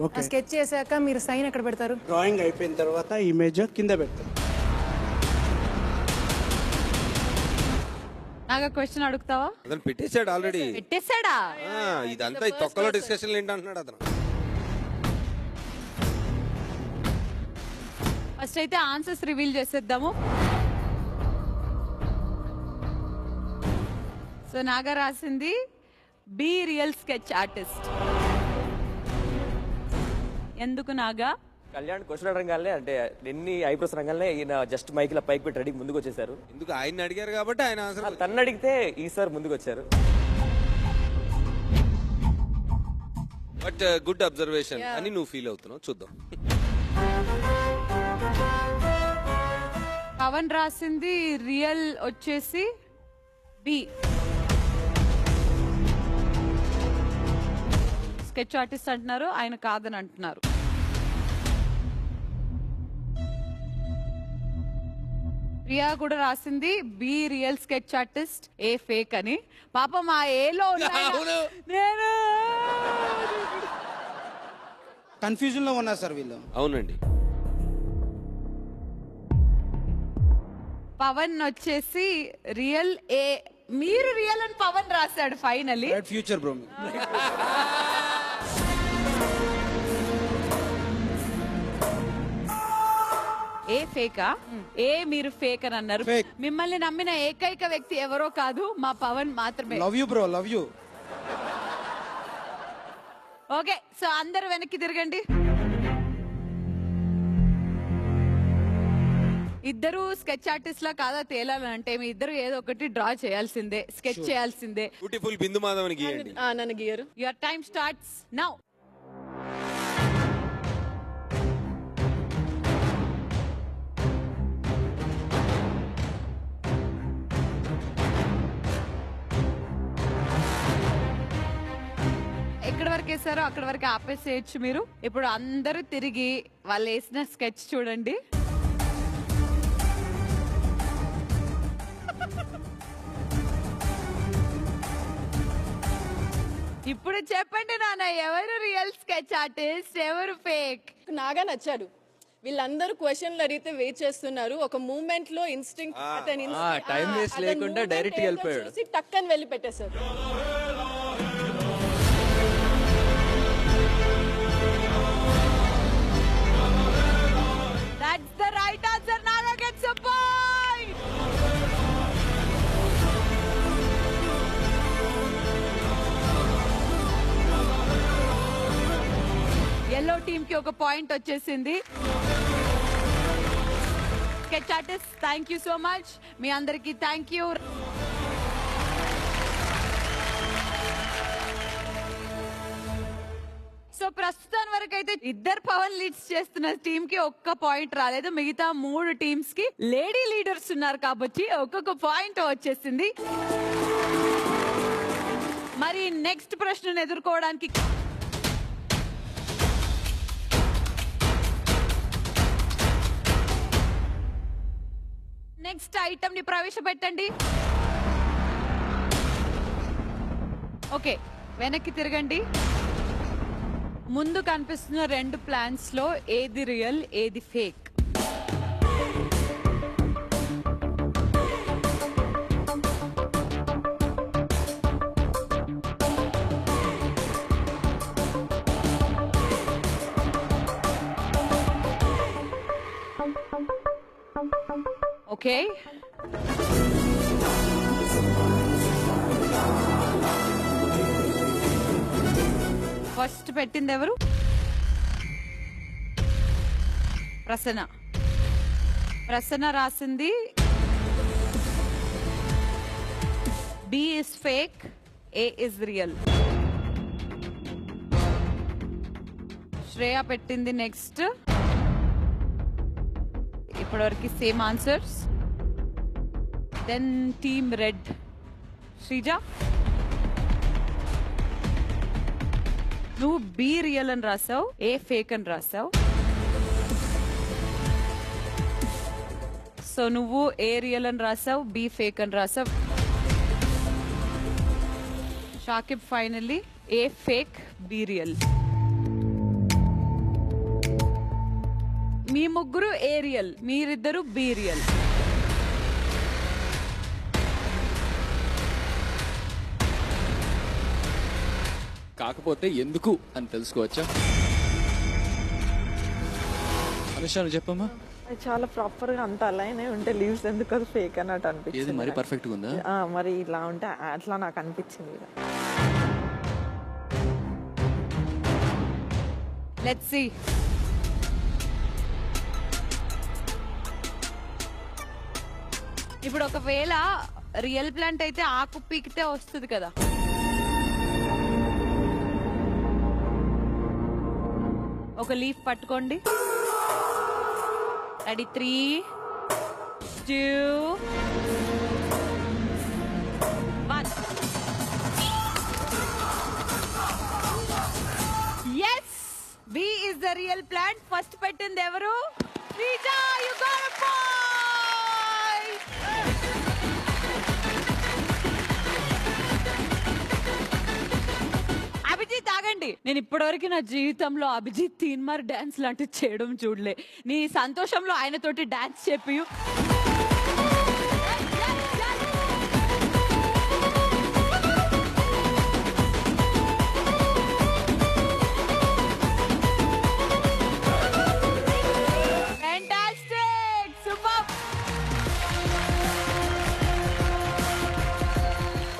ఓకే స్కెచ్ చేశాక మీరు సైన్ ఎక్కడ పెడతారు? డ్రాయింగ్ అయిపోయిన తర్వాత ఇమేజ్ కింద పెడతారు. నాకు క్వశ్చన్ అడుగుతావా? అతను పెట్టేశాడు ఆల్రెడీ. పెట్టేశాడా? ఇదంతా ఈ తొక్కలో డిస్కషన్ ఏంటి అంటున్నాడు అతను. ఫస్ట్ అయితే ఆన్సర్స్ రివీల్ చేసేద్దాము. సో నాగా రాసింది బి రియల్ స్కెచ్ ఆర్టిస్ట్. ఎందుకు నాగా? కళ్యాణ్ క్వశ్చన్ అడగగానే అంటే ఎన్ని ఐబ్రోస్ రంగానే ఈయన జస్ట్ మైక్ లా పైకి పెట్టి రెడీ ముందుకు వచ్చేసారు. ఎందుకు ఆయన అడిగారు కాబట్టి ఆయన ఆన్సర్. తన్ను అడిగితే ఈ సార్ ముందుకు వచ్చారు. బట్ గుడ్ అబ్జర్వేషన్ అని నువ్వు ఫీల్ అవుతున్నావు. చూద్దాం. పవన్ రాసింది రియల్ వచ్చేసి బి. స్కెచ్ ఆర్టిస్ట్ అంటున్నారు, ఆయన కాదని అంటున్నారు. ప్రియా కూడా రాసింది be real sketch artist, A fake అని. పాపం ఆ ఏలో నేను కన్ఫ్యూజన్ లో ఉన్నారు సార్ వీళ్ళు. అవునండి. పవన్ వచ్చేసి రియల్ ఏ. మీరు రియల్ అని పవన్ రాశాడు ఫైనలీ. Future bro. ఏ ఫేకా? ఏ మీరు ఫేక్ అని అన్నారు. మిమ్మల్ని నమ్మిన ఏకైక వ్యక్తి ఎవరో కాదు, మా పవన్ మాత్రమే. Love you bro, love you. Okay, so అందరు వెనక్కి తిరగండి. ఇద్దరు స్కెచ్ ఆర్టిస్ట్ లా కాదా తేలాలంటే మీ ఇద్దరు ఏదో ఒకటి డ్రా చేయాల్సిందే, స్కెచ్ చేయాల్సిందే. బ్యూటిఫుల్ బిందు మాధవన్ గీయండి. నన్ను గీయరు. Your time starts now. ఎక్కడి వరకు వేసారో అక్కడి వరకు ఆపేసేయచ్చు మీరు. ఇప్పుడు అందరూ తిరిగి వాళ్ళు వేసిన స్కెచ్ చూడండి. ఇప్పుడు చెప్పండి నాన్న, ఎవరు రియల్ స్కెచ్ ఆర్టిస్ట్, ఎవరు ఫేక్? నాగా నచ్చాడు. వీళ్ళందరూ క్వశ్చన్లు అడిగితే వెయిట్ చేస్తున్నారు. ఒక మూమెంట్ లో ఇన్స్టింక్ట్ టైం వేస్ట్ లేకుండా డైరెక్ట్ వెళ్ళిపోయాడు. టక్కని వెళ్ళి పెట్టేశారు. That's the right answer. Naga gets a point. yellow team కి ఒక పాయింట్ వచ్చేసింది. Sketch artist thank you so much. మీ అందరికి థ్యాంక్ యూ. సో ప్రస్తుతం వరకు అయితే ఇద్దరు పవన్ లీడ్స్ చేస్తున్న టీమ్ కి ఒక్క పాయింట్ రాలేదు. మిగతా 3 టీమ్స్ కి లేడీ లీడర్స్ ఉన్నారు కాబట్టి ఒక్కొక్క పాయింట్ వచ్చేసింది. మరి నెక్స్ట్ ప్రశ్నను ఎదుర్కోవడానికి నెక్స్ట్ ఐటమ్ ని ప్రవేశపెట్టండి. ఓకే, వెనక్కి తిరగండి. ముందు కనిపిస్తున్న 2 ప్లాన్స్ లో ఏది రియల్, ఏది ఫేక్? ఓకే, ఫస్ట్ పెట్టింది ఎవరు? ప్రసన్న. ప్రసన్న రాసింది B is fake, A is real. Shreya పెట్టింది నెక్స్ట్. ఇప్పటివరకు same answers. Then team red. Sreeja, నువ్వు బి రియల్ అని రాసావు, ఏ ఫేక్ అని రాసావు. సో నువ్వు ఏ రియల్ అని రాసావు, బి ఫేక్ అని రాసావు. Shakib finally A fake, B real. మీ ముగ్గురు ఏ రియల్, మీరిద్దరు బి రియల్. కాకపోతే ఎందుకు అని తెలుసుకోవచ్చా? అనుష నువ్వు చెప్పమ్మా. చాలా ప్రాపర్ గా అంత అలైన్ ఉంటే లీవ్స్ ఎందుకు అది ఫేక్ అన్నట్టు అనిపించింది. ఏది మరి పర్ఫెక్ట్ గా ఉందా? మరి ఇలా ఉంటే అట్లా నాకు అనిపించింది. Let's see. ఇప్పుడు ఒకవేళ రియల్ ప్లాంట్ అయితే ఆకు పీకితే వస్తుంది కదా. ఒక లీఫ్ పట్టుకోండి. Ready 3, 2, 1. Yes, B is the real plant. First పెట్టింది ఎవరు? Sreeja, you got a point. Abhijit ఆగండి. నేను ఇప్పటివరకు నా జీవితంలో అభిజిత్ తీన్మార్ డాన్స్ లాంటివి చేయడం చూడలే. నీ సంతోషంలో ఆయనతోటి డాన్స్ చెప్పి.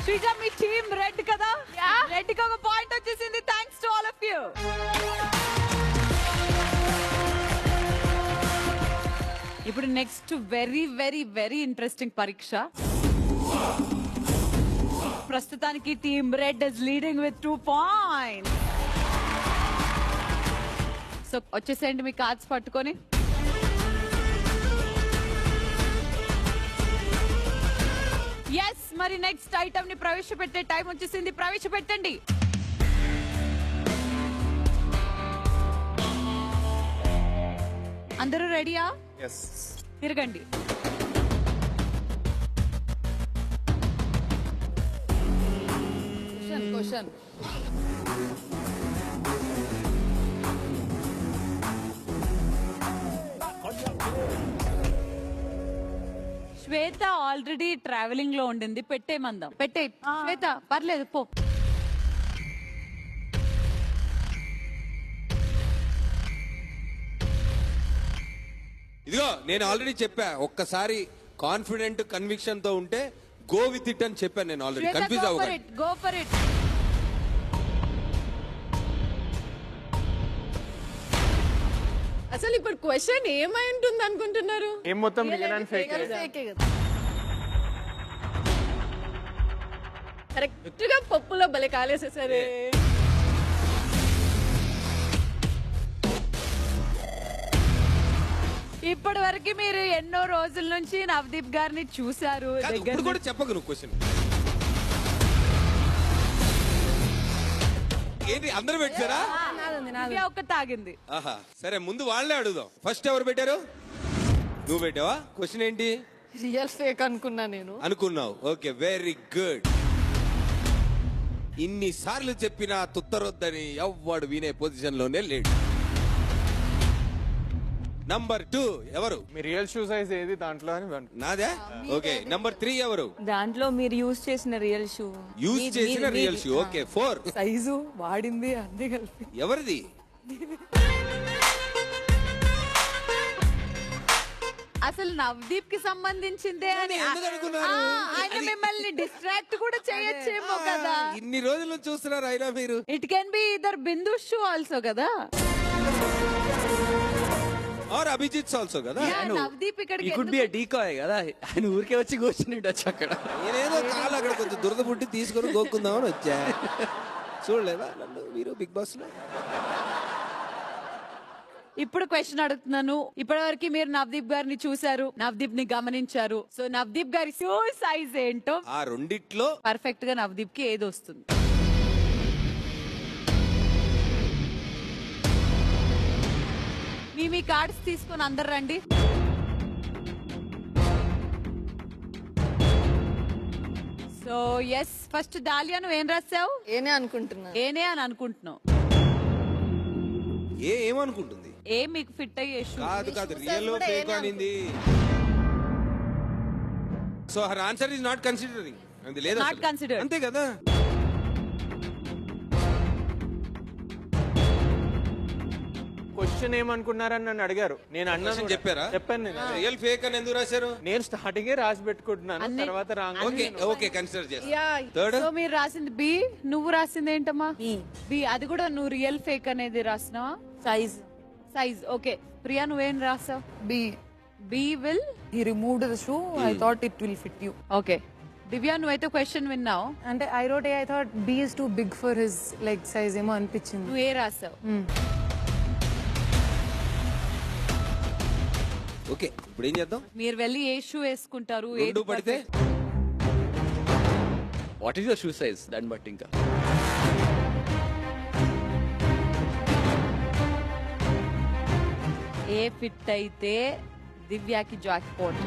శ్రీజా, మీ టీమ్ రెడ్ కదా? రెడ్ కి ఒక పాయింట్ వచ్చేసింది. Thanks to all of you. ఇప్పుడు next very very very interesting పరీక్ష. ప్రస్తుతానికి team red is leading with 2 points. So వచ్చేసేయండి మీ కార్డ్స్ పట్టుకొని. ఎస్, మరి నెక్స్ట్ ఐటమ్ ని ప్రవేశపెట్టే టైం వచ్చేసింది. ప్రవేశపెట్టండి. అందరూ రెడీయా? తిరగండి. క్వశ్చన్ శ్వేత ఆల్రెడీ ట్రావెలింగ్ లో ఉండింది. పెట్టేమందాం. పెట్టే శ్వేత, పర్లేదు పో. ఇదిగో నేను ఆల్రెడీ చెప్పా, ఒక్కసారి కాన్ఫిడెంట్ కన్విక్షన్ తో ఉంటే గో విత్ ఇట్ అని చెప్పాను నేను ఆల్రెడీ. కన్ఫ్యూజ్ అవ్వకండి. Go for it. అసలు ఇప్పుడు క్వశ్చన్ ఏమై ఉంటుంది అనుకుంటున్నారు? ఏం మొత్తం రియల్ అండ్ ఫేక్? కరెక్ట్ గా పప్పులో భలే కాలేసేసరే. ఇప్పటి వరకు మీరు ఎన్నో రోజుల నుంచి నవదీప్ గారిని చూసారు. ఇప్పుడు కూడా చెప్పకు నువ్వు క్వశ్చన్ ఏంటి? అందరూ పెట్టారా? ఒక తాగింది. ఆహా, సరే ముందు వాళ్ళే అడుగుదాం. ఫస్ట్ ఎవరు పెట్టారు? నువ్వు పెట్టావా? క్వశ్చన్ ఏంటి? రియల్ ఫేక్ అనుకున్నా నేను. అనుకున్నావు. Okay, very good. ఇన్నిసార్లు చెప్పినా తుత్తరొద్దని ఎవ్వడు వినే పొజిషన్ లోనే లేడు. నంబర్ 2 ఎవరు? మీ రియల్ షూ సైజ్ ఏది దాంట్లో అని? నాదే. ఓకే, నంబర్ 3 ఎవరు? దాంట్లో మీరు యూజ్ చేసిన రియల్ షూ. యూజ్ చేసిన రియల్ షూ. ఓకే, 4 సైజు వాడింది అన్ని కలిపి. ఎవరిది? అసలు నవదీప్ కి సంబంధించిందే అని ఆయన మిమ్మల్ని డిస్ట్రాక్ట్ కూడా చేయొచ్చేమో కదా. ఇన్ని రోజులు చూస్తున్నారు అయినా మీరు. It can be either Bindu shoe also కదా, ఆర్ అభిజిత్ ఆల్సో కదా. నవదీప్ ఇక్కడికి కుడ్ బి ఎ డీకాయ్ కదా. ఆయన ఊరికే వచ్చి కూర్చుని ఉండొచ్చు అక్కడ. నేనేదో కాలు అక్కడ కొంచెం దురద పుట్టి తీసుకొని గోక్కుందామని వచ్చా. చూడలేదా నన్ను మీరు బిగ్ బాస్ లో? ఇప్పుడు క్వశ్చన్ అడుగుతున్నాను. ఇప్పటి వరకు మీరు నవదీప్ గారిని చూసారు, నవదీప్ ని గమనించారు. సో నవదీప్ గారి షూ సైజ్ ఏంటో ఆ రెండిట్లో పర్ఫెక్ట్ గా నవదీప్ కి ఏది వస్తుంది? మీ కార్డ్స్ తీసుకొని అందరు రండి. సో ఎస్, ఫస్ట్ దాలియా నువ్వేం రాసావు? ఏనే అనుకుంటున్నా. ఏనే అని అనుకుంటున్నావు. ఏమనుకుంటుంది? ఏ మీకు ఫిట్ అయ్యే షూ కాదు రియల్ ఫేక్ అనింది. So her answer is not considering. అది లేదు నాట్ కన్సిడర్. అంతే కదా. క్వశ్చన్ ఏమనుకున్నారని నన్ను అడిగారు. నేను అన్నాను చెప్పారా? చెప్పాను నేను. రియల్ ఫేక్ అని ఎందుకు రాశారు? నేను స్టార్టింగే రాసి పెట్టుకుంటున్నాను, తర్వాత రాంగ్. ఓకే కన్సిడర్ చేస్తా. సో మీరు రాసింది బి, నువ్వు రాసింది ఏంటమ్మా? బి. అది కూడా నువ్వు రియల్ ఫేక్ అనేది రాసినావా? Size okay. ప్రియా నువ్వేం రాసావు? B will He removed the shoe. I thought it will fit you. Okay. Divya నువ్వైతే క్వశ్చన్ విన్నావు. అంటే I wrote A. I thought B is too big for his leg size ఏమో అనిపించింది. నువ్వు ఏ రాసావు? ఓకే ఇప్పుడు ఏం చేద్దాం? మీరు వెళ్ళి ఏ షూ వేసుకుంటారు? రెండు పడితే what is your shoe size? దాన్ని బట్టి ఇంకా ఏ ఫిట్ అయితే దివ్యాకి జాక్ పాట్,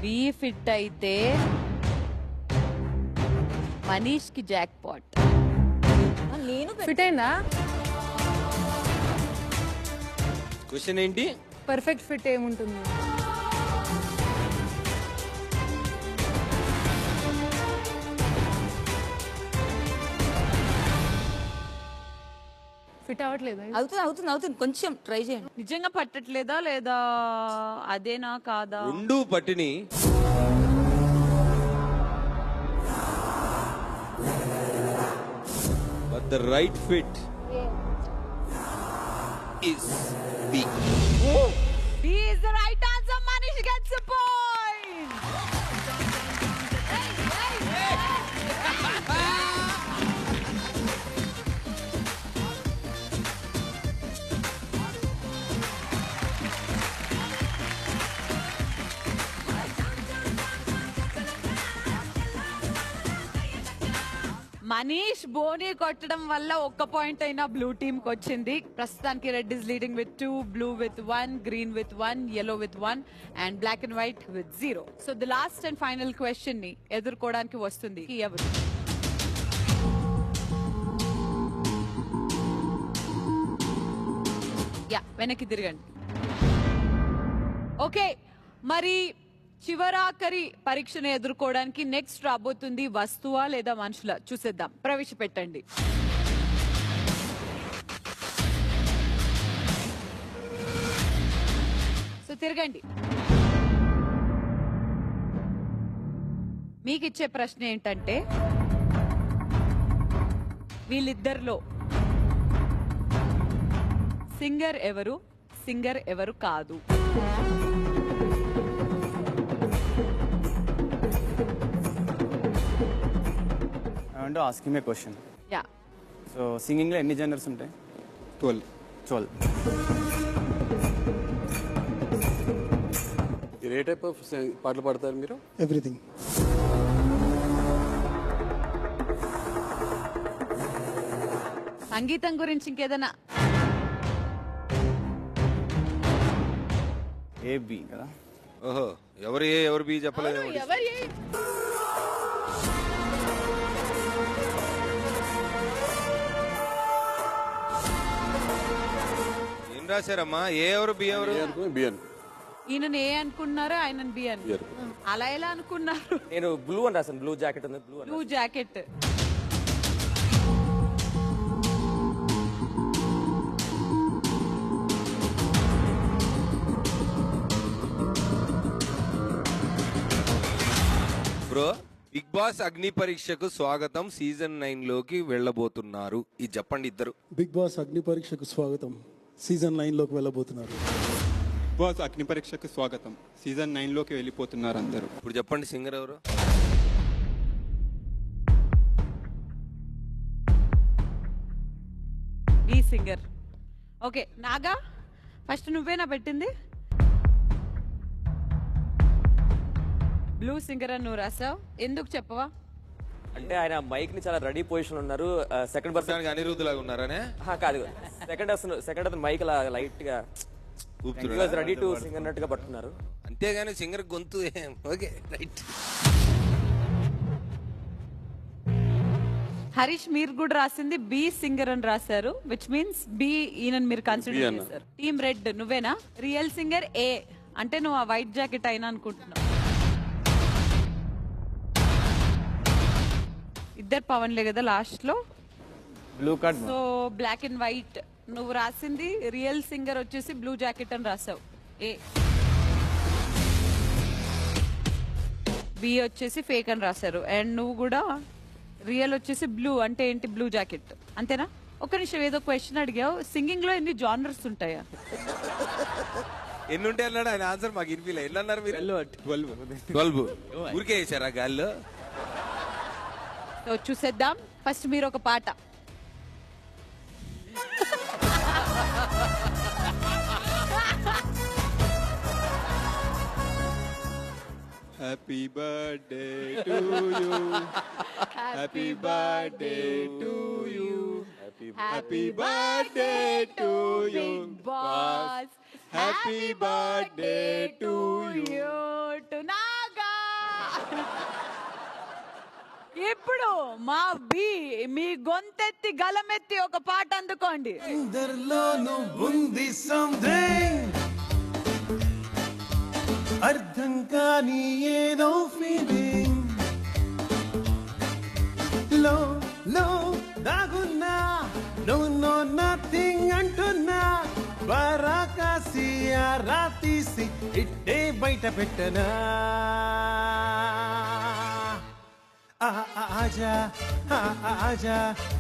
బి ఫిట్ అయితే మనీష్ కి జాక్ పాట్. నేను ఫిట్ అయిందా? క్వశ్చన్ ఏంటి? పర్ఫెక్ట్ ఫిట్ ఏముంటుంది? ఫిట్ అవ్వట్లేదు. అవుతుంది కొంచెం ట్రై చేయండి. నిజంగా పట్టట్లేదా లేదా అదేనా కాదా? రెండు పట్టిని. But the right fit is B. B is the right answer. Manish gets a point. Manish బోని కొట్టడం వల్ల ఒక్క పాయింట్ అయినా బ్లూ టీమ్ కి వచ్చింది. ప్రస్తుతానికి red is leading with 2, blue with 1, green with 1, yellow with 1 and black and white with 0. So the last and final question ని ఎదుర్కోవడానికి వస్తుంది ఎవరు? యా వెనక్కి తిరగండి. ఓకే మరి చివరాఖరి పరీక్షను ఎదుర్కోవడానికి నెక్స్ట్ రాబోతుంది వస్తువా లేదా మనుషుల? చూసేద్దాం. ప్రవేశపెట్టండి. సో తిరగండి. మీకు ఇచ్చే ప్రశ్న ఏంటంటే వీళ్ళిద్దరిలో సింగర్ ఎవరు, సింగర్ ఎవరు కాదు? I want to ask him a question. Yeah. So singing లో ఎన్ని జనర్స్ ఉంటాయి? 12. ఏ టైప్ ఆఫ్ పాటలు పాడతారు మీరు? ఎవ్రీథింగ్. సంగీతం గురించి ఇంకేదైనా? ఏ బి కదా. ఓహో ఎవరు ఏ ఎవరు బి చెప్పలేదు. ఏం రాశారమ్మా? ఏ ఎవరు బి ఎవరు? బి అని. ఈయన ఏ అనుకున్నారు, ఆయన బి అని. అలా ఎలా అనుకున్నారు? నేను బ్లూ అని రాశాను. బ్లూ జాకెట్ ఉంది. Blue jacket. Bro big boss అగ్ని పరీక్షకు స్వాగతం. సీజన్ 9 లోకి వెళ్ళబోతున్నారు. ఇది చెప్పండి ఇద్దరు. బిగ్ బాస్ అగ్ని పరీక్షకు స్వాగతం. సీజన్ 9 లోకి వెళ్ళబోతున్నారు. బిగ్ బాస్ అగ్ని పరీక్షకు స్వాగతం. సీజన్ 9 లోకి వెళ్ళిపోతున్నారు అందరూ. ఇప్పుడు చెప్పండి సింగర్ ఎవరు? ఈ సింగర్. ఓకే నాగా ఫస్ట్ నువ్వేనా పెట్టింది? బ్లూ సింగర్ అని నువ్వు రాసావు. ఎందుకు చెప్పవా? అంటే ఆయన మైక్ ని చాలా రెడీ పొజిషన్ ఉన్నారు. సెకండ్ పర్సన్ అనిరుద్ధ్ లాగా ఉన్నారనే కాదు. సెకండ్ అతను మైక్ లైట్ గా రెడీ టు సింగ్ అన్నట్టుగా పట్టుకున్నారు. అంతేగాని సింగర్ గొంతు. Okay right. హరీష్ మీరు కూడా రాసింది బి సింగర్ అని రాశారు, విచ్ మీన్స్ బి ఈయనని మీరు కన్సిడర్ అన్న. చేశారు. టీమ్ రెడ్ నువ్వేనా? రియల్ సింగర్ ఏ అంటే నువ్వు ఆ వైట్ జాకెట్ అయినా అనుకుంటున్నావు. ఇద్దరు పవన్లే కదా లాస్ట్ లో. Blue card so black and white. నువ్వు రాసింది రియల్ సింగర్ వచ్చేసి బ్లూ జాకెట్ అని రాసావు ఏ. బి వచ్చేసి ఫేక్ అని రాశారు. అండ్ నువ్వు కూడా రియల్ వచ్చేసి బ్లూ అంటే ఏంటి? బ్లూ జాకెట్ అంతేనా? ఒక నిమిషం, ఏదో క్వశ్చన్ అడిగావు, సింగింగ్ లో ఎన్ని జానర్స్ ఉంటాయా? ఎన్ని ఉంటాయి అన్నాడు ఆయన. ఆన్సర్ మాకు ఇన్ఫీల్. ఎన్ని అన్నారు మీరు? 12 ఊరికే వేసారా గాల్లో? సో చూసేద్దాం. ఫస్ట్ మీరు ఒక పాట. Happy birthday to you, happy birthday to you, happy birthday to you boss, happy birthday to you. ఇప్పుడు మా బి మీ గొంతెత్తి గలమెత్తి ఒక పాట అందుకోండి. అందరిలోనూ ఉంది సంథింగ్, అర్థం కాని ఏదో ఫీలింగ్, లో లో దాగున్నా నో నో నథింగ్ అంటున్నా, బారాకాసి ఆరా తీసి ఇట్టే బయట పెట్టనా. ఆజా ఆజా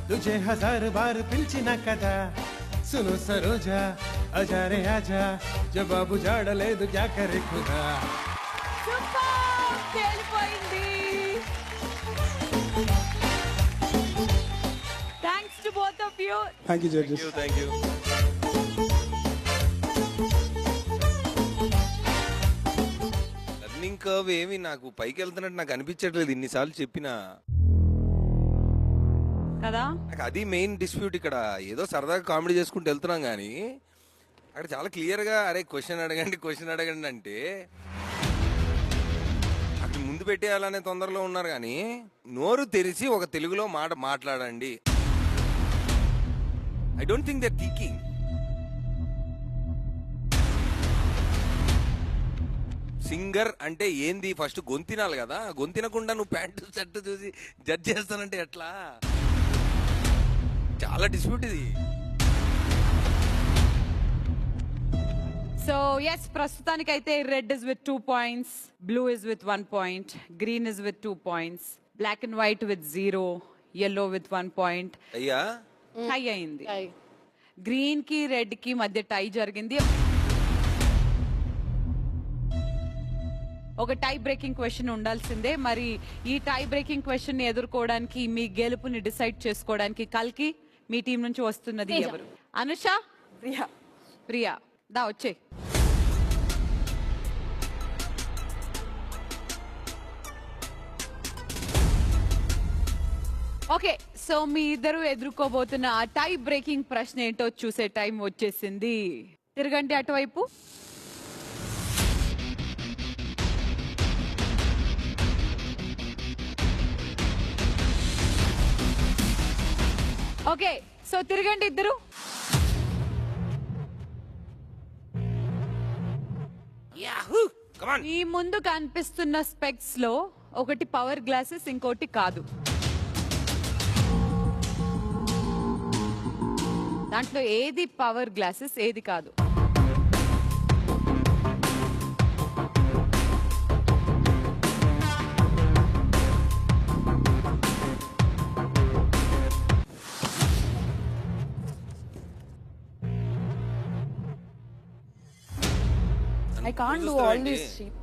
తుझे हजार बार పిలిచిన కదా, సును సరోజా ఆజా రే ఆజా, జవాబు జాడలేదు క్యా కరే ఖుదా. తేలిపోయింది. Thanks to both of you. Thank you judges. Thank you. Learning curve ఏమి నాకు పైకి వెళ్తున్నట్టు నాకు అనిపించట్లేదు ఇన్నిసార్లు చెప్పినా కదా. నాకు అది మెయిన్ డిస్ప్యూట్ ఇక్కడ. ఏదో సరదాగా కామెడీ చేసుకుంటూ వెళ్తున్నాం కానీ అక్కడ చాలా క్లియర్గా అరే క్వశ్చన్ అడగండి అంటే అక్కడ ముందు పెట్టేయాలనే తొందరలో ఉన్నారు. కానీ నోరు తెరిచి ఒక తెలుగులో మాట్లాడండి. I don't think there thinking. Singer అంటే ఏంది? ఫస్ట్ గొంతినాలి కదా. గొంతినకుండా నువ్వు ప్యాంటు షర్ట్ చూసి జడ్జ్ చేస్తానంటే ఎట్లా? చాలా డిస్ప్యూట్ ఇది. సో ఎస్, ప్రస్తుతానికైతే red is with 2 points, blue is with 1 point, green is with 2 points, black and white with 0, yellow with 1 point. అయ్యా టై అయింది. గ్రీన్ కి రెడ్ కి మధ్య టై జరిగింది. ఒక టై బ్రేకింగ్ క్వశ్చన్ ఉండాల్సిందే. మరి ఈ టై బ్రేకింగ్ క్వశ్చన్ ని ఎదుర్కోవడానికి, మీ గెలుపుని డిసైడ్ చేసుకోవడానికి కల్కి మీ టీం నుంచి వస్తున్నది ఎవరు? అనుష, ప్రియా. ప్రియా దా వచ్చే. ఓకే, సో మీ ఇద్దరు ఎదుర్కోబోతున్న ఆ టై బ్రేకింగ్ ప్రశ్న ఏంటో చూసే టైం వచ్చేసింది. తిరగండి అటువైపు. ఓకే, సో తిరగండి ఇద్దరు. ఈ ముందు కనిపిస్తున్న స్పెక్స్ లో ఒకటి పవర్ గ్లాసెస్, ఇంకోటి కాదు. దాంట్లో ఏది పవర్ గ్లాసెస్, ఏది కాదు? I can't do all this sheep.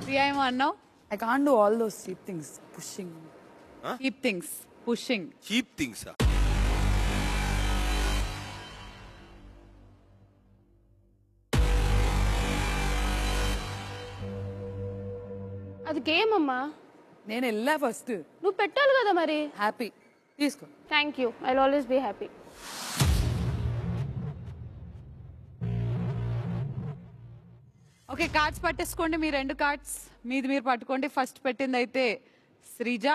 Priya ఏమో అన్నావు? I can't do all those cheap things, pushing. Cheap things, pushing. Cheap things. అది గేమ్ అమ్మా. నేను వెళ్ళా ఫస్ట్. నువ్వు పెట్టాలి కదా మరి. హ్యాపీ తీసుకో. Thank you. I always be happy. Okay, cards పట్టేసుకోండి. మీ 2 కార్డ్స్ మీది మీరు పట్టుకోండి. ఫస్ట్ పెట్టింది అయితే శ్రీజ,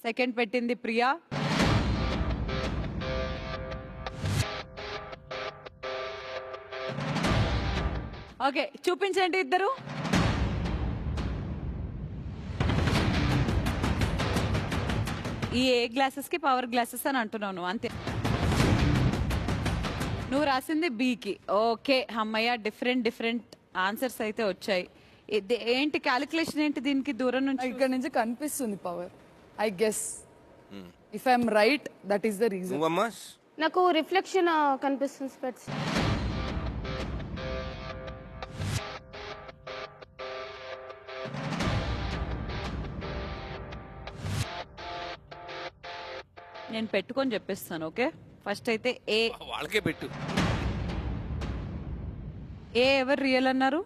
సెకండ్ పెట్టింది ప్రియా. ఓకే, చూపించండి ఇద్దరు. ఈ ఏ గ్లాసెస్ కి పవర్ గ్లాసెస్ అని అంటున్నాను అంతే. నువ్వు రాసింది బీకి. ఓకే అమ్మయ్య, డిఫరెంట్ ఆన్సర్స్ అయితే వచ్చాయి. ఏంటి క్యాలిక్యులేషన్ ఏంటి దీనికి? దూరం నుంచి ఇక్కడ నుంచి కనిపిస్తుంది power. I guess if I'm right that is the reason. నాకు రిఫ్లెక్షన్ కనిపిస్తుంది స్పెట్స్. నేను పెట్టుకొని చెప్పిస్తాను. ఓకే, ఫస్ట్ అయితే ఏ. వాళ్ళకే పెట్టు. ఏ ఎవరు రియల్ అన్నారు?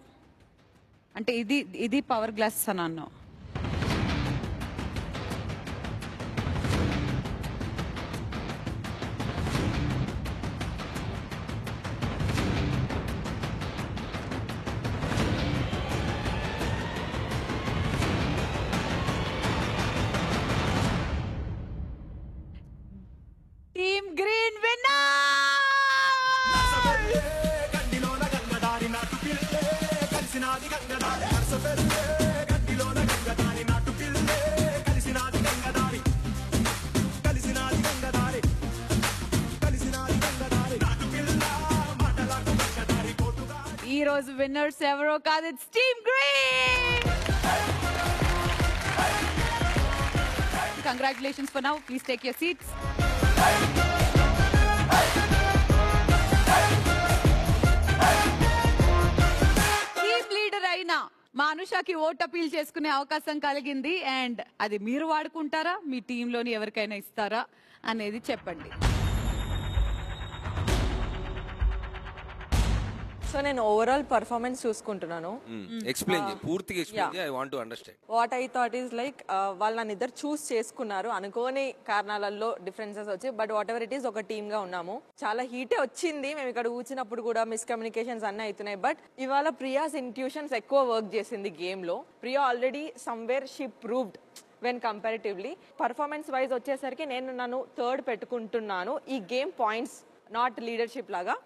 అంటే ఇది పవర్ గ్లాస్ అని అన్నావు. Team green winner. ఈ రోజు విన్నర్స్ ఎవరో కాదు, it's team green. Congratulations for now. Please take your seats. Team leader అయినా మా అనుషకి ఓట్ అపీల్ చేసుకునే అవకాశం కలిగింది. అండ్ అది మీరు వాడుకుంటారా, మీ టీంలోని ఎవరికైనా ఇస్తారా అనేది చెప్పండి. సో నేను ఓవరాల్ పర్ఫార్మెన్స్ చూసుకుంటున్నాను. ఎక్స్ప్లెయిన్ చేయి, పూర్తిగా ఎక్స్ప్లెయిన్ చేయి. I want to understand. What I thought is like వాళ్ళు నన్ను ఇద్దరు చూస్ చేసుకున్నారు. అనుకోని కారణాలలో డిఫరెన్సెస్ వచ్చి, but what ever it is ఒక టీమ్ గా ఉన్నాము. చాలా హీటే వచ్చింది. మేము ఇక్కడ కూర్చున్నప్పుడు కూడా మిస్కమ్యూనికేషన్స్ అన్నీ అవుతున్నాయి. బట్ ఇవాళ ప్రియాస్ ఇంట్యూషన్స్ ఎక్కువ వర్క్ చేసింది గేమ్ లో. Priya already somewhere she proved when comparatively. Performance wise వచ్చేసరికి నేను నన్ను థర్డ్ పెట్టుకుంటున్నాను. ఈ గేమ్ పాయింట్స్ నాట్ లీడర్షిప్ లాగా.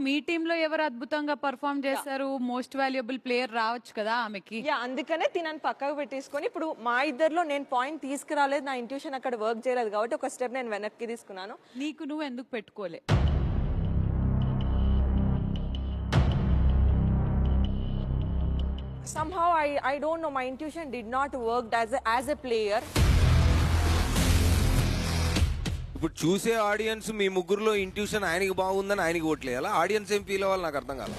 మీ టీమ్ లో ఎవరు అద్భుతంగా పర్ఫార్మ్ చేశారు? మోస్ట్ వాల్యుబుల్ ప్లేయర్ రావచ్చు కదా ఆమెకి. అందుకనే తినని పక్కకు పెట్టేసుకొని ఇప్పుడు మా ఇద్దరిలో నేను పాయింట్ తీసుకురాలేదు, నా ఇంట్యూషన్ అక్కడ వర్క్ చేయలేదు కాబట్టి ఒక స్టెప్ నేను వెనక్కి తీసుకున్నాను. నీకు నువ్వు ఎందుకు పెట్టుకోలే? somehow I don't know, my intuition did not work as a player. ఇప్పుడు చూసే ఆడియన్స్ మీ ముగ్గురులో ఇంట్యూషన్ ఆయనకి బాగుందని ఆయనకి ఓట్లేయాలా? ఆడియన్స్ ఏం ఫీల్ అవ్వాలి నాకు అర్థం కాదు.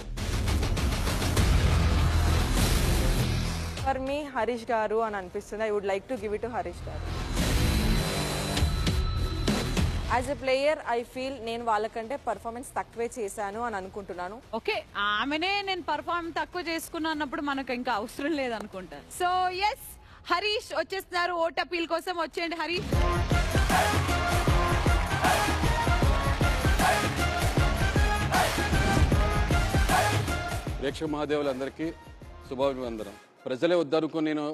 ఫర్ మీ హరీష్ గారు అని అనిపిస్తుంది. I would like to give it to Harish గారు. As a player I feel నేను వాళ్ళకంటే పర్ఫార్మెన్స్ తక్కువే చేశాను అని అనుకుంటున్నాను. ఓకే, ఆమెనే నేను పర్ఫార్మెన్స్ తక్కువ చేసుకున్నా అన్నప్పుడు మనకు ఇంకా అవసరం లేదనుకుంటా. సో ఎస్, హరీష్ వచ్చేస్తున్నారు ఓట్ అపీల్ కోసం. వచ్చేయండి హరీష్. ప్రేక్షక మహాదేవులందరికీ శుభాభివందనం. ప్రజలే వద్దనుకుని నేను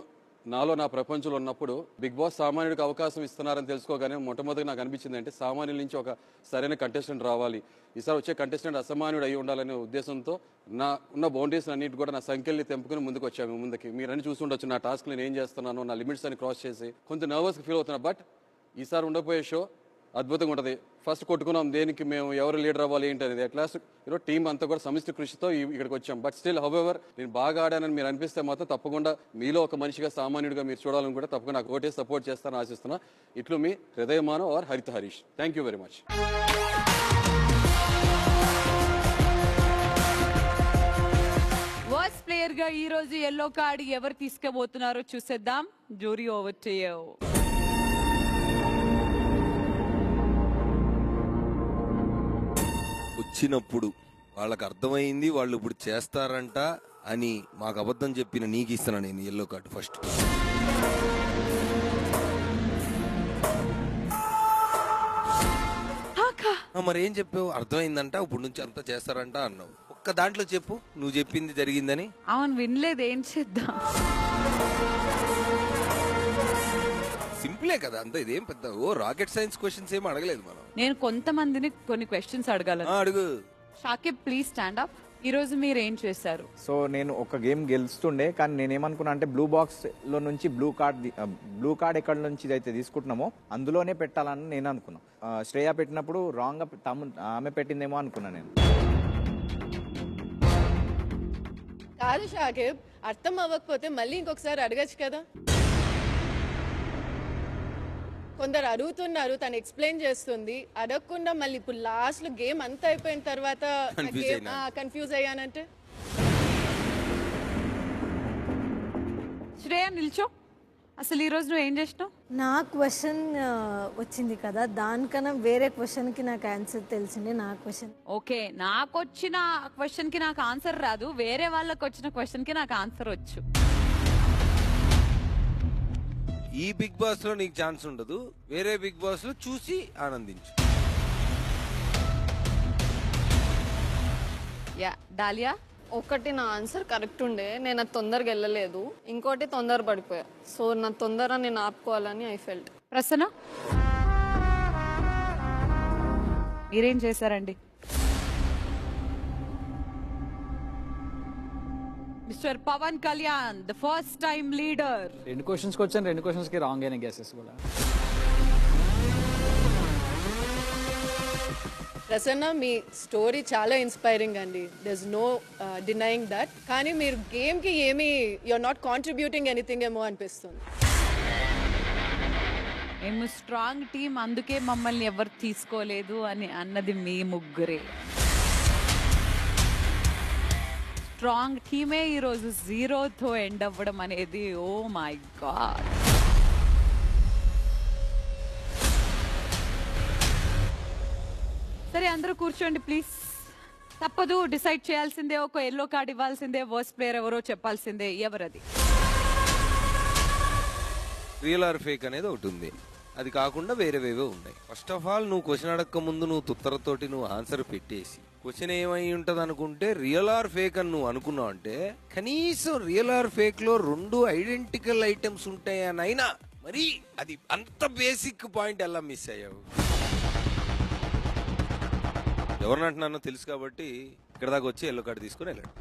నాలో నా ప్రపంచంలో ఉన్నప్పుడు బిగ్ బాస్ సామాన్యుడికి అవకాశం ఇస్తున్నారని తెలుసుకోగానే మొట్టమొదటిగా నాకు అనిపించింది అంటే సామాన్యుల నుంచి ఒక సరైన కంటెస్టెంట్ రావాలి, ఈసారి వచ్చే కంటెస్టెంట్ అసామాన్యుడు అయి ఉండాలనే ఉద్దేశంతో నా ఉన్న బౌండరీస్ అన్నిటి కూడా నా సంఖ్యల్ని తెంపుకుని ముందుకు వచ్చాము. ముందుకి మీరన్నీ చూస్తుండొచ్చు నా టాస్క్ నేను ఏం చేస్తున్నాను, నా లిమిట్స్ అని క్రాస్ చేసి కొంచెం నర్వస్గా ఫీల్ అవుతున్నా. బట్ ఈసారి ఉండబోయే షో అద్భుతంగా ఉంటుంది. ఫస్ట్ కొట్టుకున్నాం దేనికి, మేము ఎవరు లీడర్ అవ్వాలి ఏంటి అనేది. అట్ లాస్ట్ ఈరోజు టీం అంతా కూడా సమిష్టి కృషితో ఇక్కడికి వచ్చాం. బట్ స్టిల్ హౌఎవర్ నేను బాగా ఆడానని మీరు అనిపిస్తే మాత్రం తప్పకుండా మీలో ఒక మనిషిగా సామాన్యుడిగా మీరు చూడాలని కూడా తప్పకుండా నాకు ఓటే సపోర్ట్ చేస్తానని ఆశిస్తున్నా. ఇట్లు మీ హృదయమానవ్ ఆర్ హరిత Harish. Thank you very much. Worst player గా ఈ రోజు ఎల్లో కార్డ్ ఎవరు తీసుకోబోతున్నారో చూసేద్దాం. Jury over to you. వచ్చినప్పుడు వాళ్ళకి అర్థమైంది వాళ్ళు ఇప్పుడు చేస్తారంట అని మాకు అబద్ధం చెప్పిన నీకు ఇస్తున్నా నేను ఎల్లో కార్డు ఫస్ట్. మరి ఏం చెప్పావు? అర్థమైందంట ఇప్పుడు నుంచి అంతా చేస్తారంట అన్నావు. ఒక్క ఒక్క దాంట్లో చెప్పు నువ్వు చెప్పింది జరిగిందని. అవును, వినలేదు, ఏం చేద్దాం? సింపులే కదా అంత, ఇదేం పెద్ద రాకెట్ సైన్స్ క్వశ్చన్స్ ఏం అడగలేదు మనం. నేను కొంతమందిని కొన్ని క్వశ్చన్స్ అడగాలను. అడుగు. Shakib please stand up. ఈ రోజు మీరు ఏం చేశారు? సో నేను ఒక గేమ్ గెలుస్తుండే, కానీ నేనేమనుకున్నా అంటే బ్లూ బాక్స్ లో నుంచి బ్లూ కార్డ్ ఎక్కడ నుంచి అయితే తీసుకుంటున్నామో అందులోనే పెట్టాలని నేను అనుకున్నా. శ్రేయ పెట్టినప్పుడు రాంగ్ గా ఆమె పెట్టిందేమో అనుకున్నా నేను. కాదు షాకిబ్, అర్థం అవ్వకపోతే మళ్ళీ ఇంకొకసారి అడగచ్చు కదా. కొందరు అడుగుతున్నారు, తను ఎక్స్ప్లెయిన్ చేస్తుంది, అడగకుండా మళ్ళీ ఇప్పుడు లాస్ట్ లో గేమ్ అంతా అయిపోయిన తర్వాత కన్ఫ్యూజ్ అయ్యానంటే. శ్రేయ నిల్చో. అసలు ఈ రోజు నువ్వు ఏం చేసినావు? నా క్వశ్చన్ వచ్చింది కదా, దానికన్నా వేరే క్వశ్చన్ కి నాకు ఆన్సర్ తెలిసింది. నా క్వశ్చన్ ఓకే, నాకు వచ్చిన క్వశ్చన్ కి నాకు ఆన్సర్ రాదు, వేరే వాళ్ళకి వచ్చిన క్వశ్చన్ కి నాకు ఆన్సర్ వచ్చు. ఈ బిగ్ బాస్ లో నీకు ఛాన్స్ ఉండదు, వేరే బిగ్ బాస్ లో చూసి ఆనందించు. Yeah dahlia. ఒకటి నా ఆన్సర్ కరెక్ట్ ఉండే, నేను అది తొందరగా వెళ్ళలేదు. ఇంకోటి తొందర పడిపోయా. సో నా తొందర నేను ఆపుకోవాలని ఐ ఫెల్ట్. ప్రసన్న మీరేం చేశారండి? Mister Pavan Kalyan, the first time leader. 2 క్వశ్చన్స్కి వచ్చాను, 2 క్వశ్చన్స్కి రాంగ్ అయిన గెసెస్ కూడా. ప్రసన్న, మీ స్టోరీ చాలా ఇన్స్పైరింగ్ అండి, there is no denying that. కానీ మీరు గేమ్ కి ఏమి యూఆర్ నాట్ కాంట్రిబ్యూటింగ్ ఎనీథింగ్ ఏమో అనిపిస్తుంది. మేము స్ట్రాంగ్ టీం, అందుకే మమ్మల్ని ఎవరు తీసుకోలేదు అని అన్నది మీ ముగ్గురే. స్ట్రాంగ్ టీమే ఈరోజు 0తో ఎండ్ అవ్వడం అనేది, ఓ మై గాడ్. సరే అందరూ కూర్చోండి ప్లీజ్. తప్పదు, డిసైడ్ చేయాల్సిందే. ఒక ఎల్లో కార్డ్ ఇవ్వాల్సిందే. వర్స్ట్ ప్లేయర్ ఎవరో చెప్పాల్సిందే. ఎవరది? రియల్ ఆర్ ఫేక్ అనేది ఒకటి ఉంది, అది కాకుండా వేరేవేవో ఉన్నాయి. ఫస్ట్ ఆఫ్ ఆల్ నువ్వు క్వశ్చన్ అడగక ముందు నువ్వు తుత్తరతోటి నువ్వు ఆన్సర్ పెట్టేసి క్వశ్చన్ ఏమై ఉంటది అనుకుంటే రియల్ ఆర్ ఫేక్ అని నువ్వు అనుకున్నావు అంటే, కనీసం రియల్ ఆర్ ఫేక్ లో 2 ఐడెంటికల్ ఐటమ్స్ ఉంటాయనైనా మరి అది అంత బేసిక్ పాయింట్ ఎలా మిస్ అయ్యావు? ఎవరిని అంటున్నానో తెలుసు కాబట్టి ఇక్కడ దాకా వచ్చి ఎల్లో కార్డు తీసుకుని వెళ్ళాడు.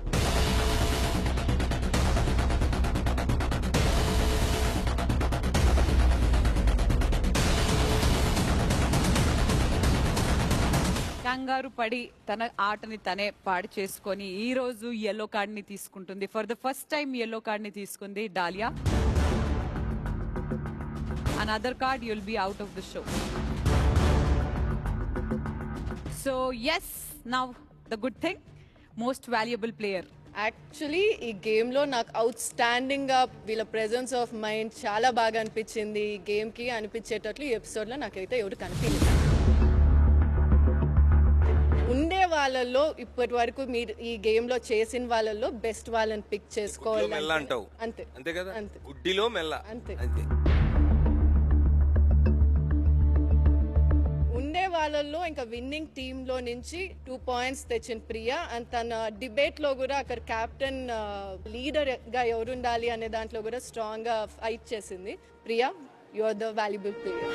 కంగారు పడి తన ఆటని తనే పాడు చేసుకొని ఈ రోజు ఎల్లో కార్డ్ ని తీసుకుంటుంది. For the first time yellow card ని తీసుకుంది Dalia. Another card you will be out of the show. So yes, now the good thing, most valuable player. Actually ఈ గేమ్ లో నాకు అవుట్ స్టాండింగ్ గా వీళ్ళ ప్రెజెన్స్ ఆఫ్ మైండ్ చాలా బాగా అనిపించింది. ఈ గేమ్ కి అనిపించేటట్లు ఈ ఎపిసోడ్ లో నాకైతే ఎవరు కనిపించలేదు. ఉండే వాళ్ళల్లో ఇప్పటి వరకు మీరు ఈ గేమ్ లో చేసిన వాళ్ళల్లో బెస్ట్ వాళ్ళని పిక్ చేసుకోవాలి. అంతే అంతే కదా, గుడ్డిలో మెల్ల అంతే. అంతే. ఉండే వాళ్ళల్లో ఇంకా విన్నింగ్ టీమ్ లో నుంచి 2 పాయింట్స్ తెచ్చిన ప్రియా. అండ్ తన డిబేట్ లో కూడా అక్కడ కెప్టెన్ లీడర్ గా ఎవరు ఉండాలి అనే దాంట్లో కూడా స్ట్రాంగ్ గా ఫైట్ చేసింది. Priya, you are the valuable player.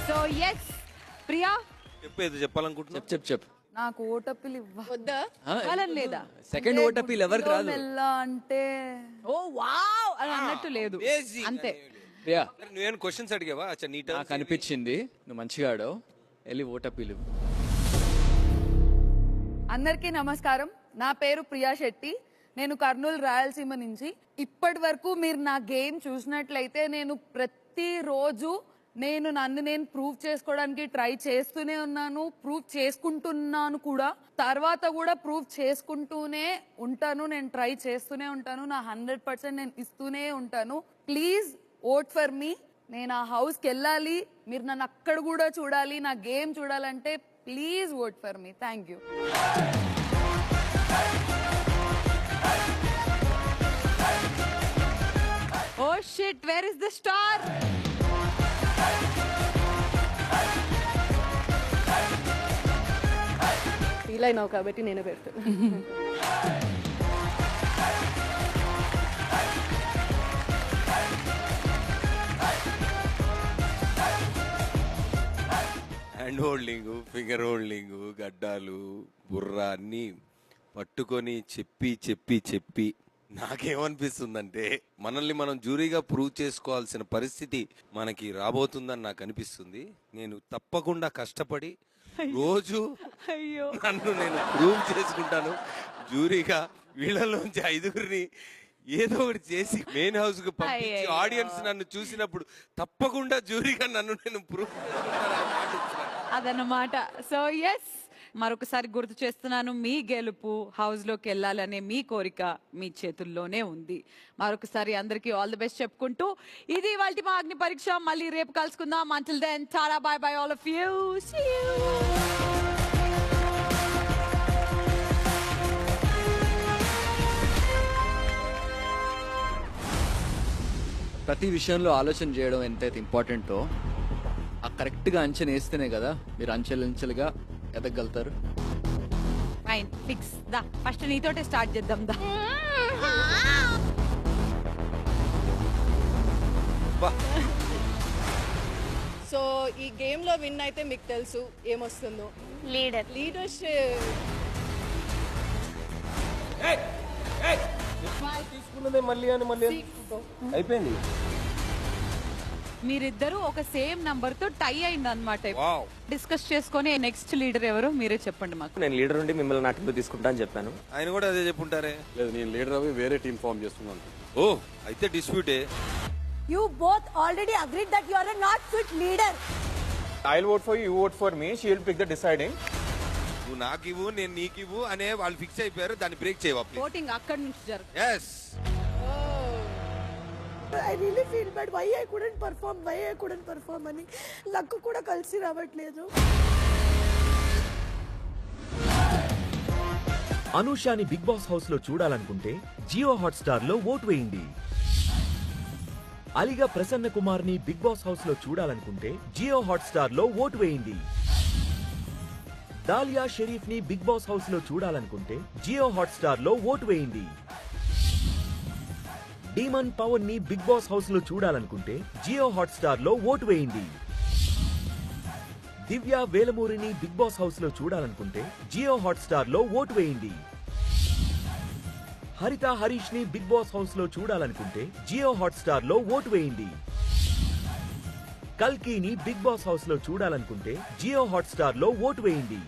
So yes Priya, చెప్పేది చెప్పాలనుకుంటున్నా. చెప్పు. నాకు ఓటపిల్ వద్దా? లేదా సెకండ్ ఓటపిల్ ఎవరికి రాదు. అంటే ఓ వావ్ అని అన్నట్టు లేదు, అంతే. ప్రియా, నువ్వేం క్వశ్చన్స్ అడిగావా? అచ్చా, నీట్ నాకు అనిపించింది నువ్వు మంచిగా ఆడావు, వెళ్ళి ఓటపిలు. అందరికీ నమస్కారం, నా పేరు ప్రియా శెట్టి, నేను కర్నూలు రాయలసీమ నుంచి. ఇప్పటి వరకు మీరు నా గేమ్ చూసినట్లయితే నేను ప్రతిరోజు నన్ను నేను ప్రూవ్ చేసుకోవడానికి ట్రై చేస్తూనే ఉన్నాను, ప్రూవ్ చేసుకుంటున్నాను కూడా, తర్వాత కూడా ప్రూవ్ చేసుకుంటూనే ఉంటాను. నేను ట్రై చేస్తూనే ఉంటాను, నా 100% నేను ఇస్తూనే ఉంటాను. ప్లీజ్ ఓట్ ఫర్ మీ. నేను ఆ హౌస్కి వెళ్ళాలి, మీరు నన్ను అక్కడ కూడా చూడాలి, నా గేమ్ చూడాలంటే please vote for me. Thank you. Oh shit, where is the star? Feel అయినావు కాబట్టి నేనే పెడుతున్నా. హ్యాండ్ హోల్డింగ్, ఫింగర్ హోల్డింగ్, గడ్డాలు, బుర్ర అన్నీ పట్టుకొని చెప్పి నాకేమనిపిస్తుందంటే మనల్ని మనం జ్యూరీగా ప్రూవ్ చేసుకోవాల్సిన పరిస్థితి మనకి రాబోతుందని నాకు అనిపిస్తుంది. నేను తప్పకుండా కష్టపడి రోజు నన్ను నేను ప్రూవ్ చేసుకుంటాను జ్యూరీగా. వీళ్ళలోంచి 5గురిని ఏదో ఒకటి చేసి మెయిన్ హౌస్ కు పంపించి ఆడియన్స్ నన్ను చూసినప్పుడు తప్పకుండా జ్యూరీగా నన్ను నేను ప్రూవ్ అదన్నమాట. సో ఎస్, మరొకసారి గుర్తు చేస్తున్నాను, మీ గెలుపు హౌస్ లోకి వెళ్ళాలనే మీ కోరిక మీ చేతుల్లోనే ఉంది. మరొకసారి అందరికీ ఆల్ ది బెస్ట్ చెప్పుకుంటూ ఇది ఇవాల్టి మా అగ్ని పరీక్ష. మళ్ళీ రేపు కలుసుకుందాం. Until then tata, bye bye all of you. See you. ప్రతి విషయంలో ఆలోచన చేయడం ఎంతైతే ఇంపార్టెంటో ఆ కరెక్ట్గా అంచనా వేస్తేనే కదా మీరు అంచెలంచెలుగా ఎదగలుగుతారు. Fine, fix. దా ఫస్ట్ నీతోటే స్టార్ట్ చేద్దాం. దా సో ఈ గేమ్లో విన్ అయితే మీకు తెలుసు ఏమొస్తుందో. లీడర్షిప్ తీసుకున్నదే మళ్ళీ అయిపోయింది. మీరిద్దరు ఒక సేమ్ నంబర్ తో టై అయింది అనమాట. డిస్కస్ చేసుకొని నెక్స్ట్ లీడర్ ఎవరు మీరే చెప్పండి మాకు. నేను లీడర్ నుండి మిమ్మల్ని నా టీంలో తీసుకుంటా అని చెప్పాను. ఆయన కూడా అదే చెప్పుంటారే. లేదు, నేను లీడర్ అవి వేరే టీం ఫామ్ చేస్తున్నాను. ఓ అయితే డిస్ప్యూటే. You both already agreed that you are a not fit leader. I'll vote for you, you vote for me. She will pick the deciding. నువ్వు నాకు ఇవ్వు, నేను నీకు ఇవ్వు అనే వాళ్ళు ఫిక్స్ అయిపోయారు. దాన్ని బ్రేక్ చేయవా? ఓటింగ్ అక్కడి నుంచి జరుగుతుంది. yes. I really feel bad. Why I couldn't perform అని లక్కు కూడా కలిసి రావట్లేదు. అనూషాని బిగ్ బాస్ హౌస్ లో చూడాలనుకుంటే జియో హాట్స్టార్ లో ఓటు వేయండి. అలిగా ప్రసన్న కుమార్ ని బిగ్ బాస్ హౌస్ లో చూడాలనుకుంటే జియో హాట్స్టార్ లో ఓటు వేయండి. దాలియా షరీఫ్ ని బిగ్ బాస్ హౌస్ లో చూడాలనుకుంటే జియో హాట్స్టార్ లో ఓటు వేయండి. డీమన్ పవన్ ని బిగ్ బాస్ హౌస్ లో చూడాలనుకుంటే జియో హాట్స్టార్ లో ఓటు వేయండి. దివ్య వేలమూరిని బిగ్ బాస్ హౌస్ లో చూడాలనుకుంటే జియో హాట్స్టార్ లో ఓటు వేయండి. హరిత హరీష్ ని బిగ్ బాస్ హౌస్ లో చూడాలనుకుంటే జియో హాట్స్టార్ లో ఓటు వేయండి. కల్కీని బిగ్ బాస్ హౌస్ లో చూడాలనుకుంటే జియో హాట్స్టార్ లో ఓటు వేయండి.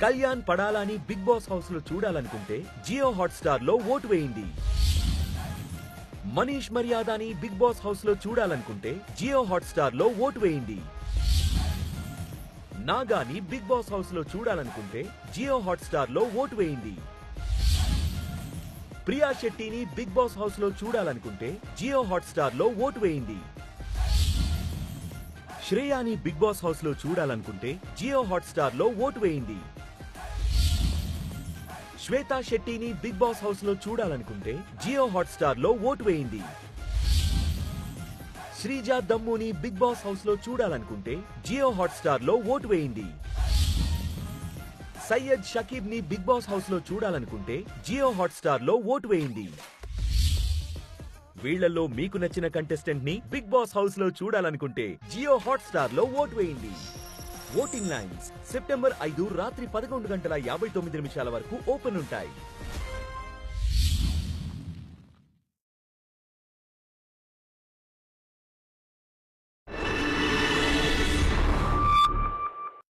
కళ్యాణ్ పడాలాని బిగ్ బాస్ హౌస్ లో చూడాలనుకుంటే జియో హాట్స్టార్ లో ఓటు వేయండి. మనీష్ మర్యాదాని బిగ్ బాస్ హౌస్ లో చూడాలనుకుంటే జియో హాట్స్టార్ లో ఓటు వేయండి. నాగాని బిగ్ బాస్ హౌస్ లో చూడాలనుకుంటే జియో హాట్స్టార్ లో ఓటు వేయండి. ప్రియా శెట్టిని బిగ్ బాస్ హౌస్ లో చూడాలనుకుంటే జియో హాట్స్టార్ లో ఓటు వేయండి. శ్రేయాని బిగ్ బాస్ హౌస్ లో చూడాలనుకుంటే జియో హాట్స్టార్ లో ఓటు వేయండి. శ్వేతా శెట్టిని బిగ్ బాస్ హౌస్ లో చూడాలనుకుంటే జియో హాట్స్టార్ లో ఓటు వేయండి. శ్రీజ దమ్ముని బిగ్ బాస్ హౌస్ లో చూడాలనుకుంటే జియో హాట్స్టార్ లో ఓటు వేయండి. సయ్యద్ షకీబ్ ని బిగ్ బాస్ హౌస్ లో చూడాలనుకుంటే జియో హాట్స్టార్ లో ఓటు వేయండి. వీళ్లలో మీకు నచ్చిన కంటెస్టెంట్ ని బిగ్ బాస్ హౌస్ లో చూడాలనుకుంటే జియో హాట్స్టార్ లో ఓటు వేయండి. ఓటింగ్ లైన్స్ సెప్టెంబర్ 5 రాత్రి 11:59 వరకు ఓపెన్ ఉంటాయి.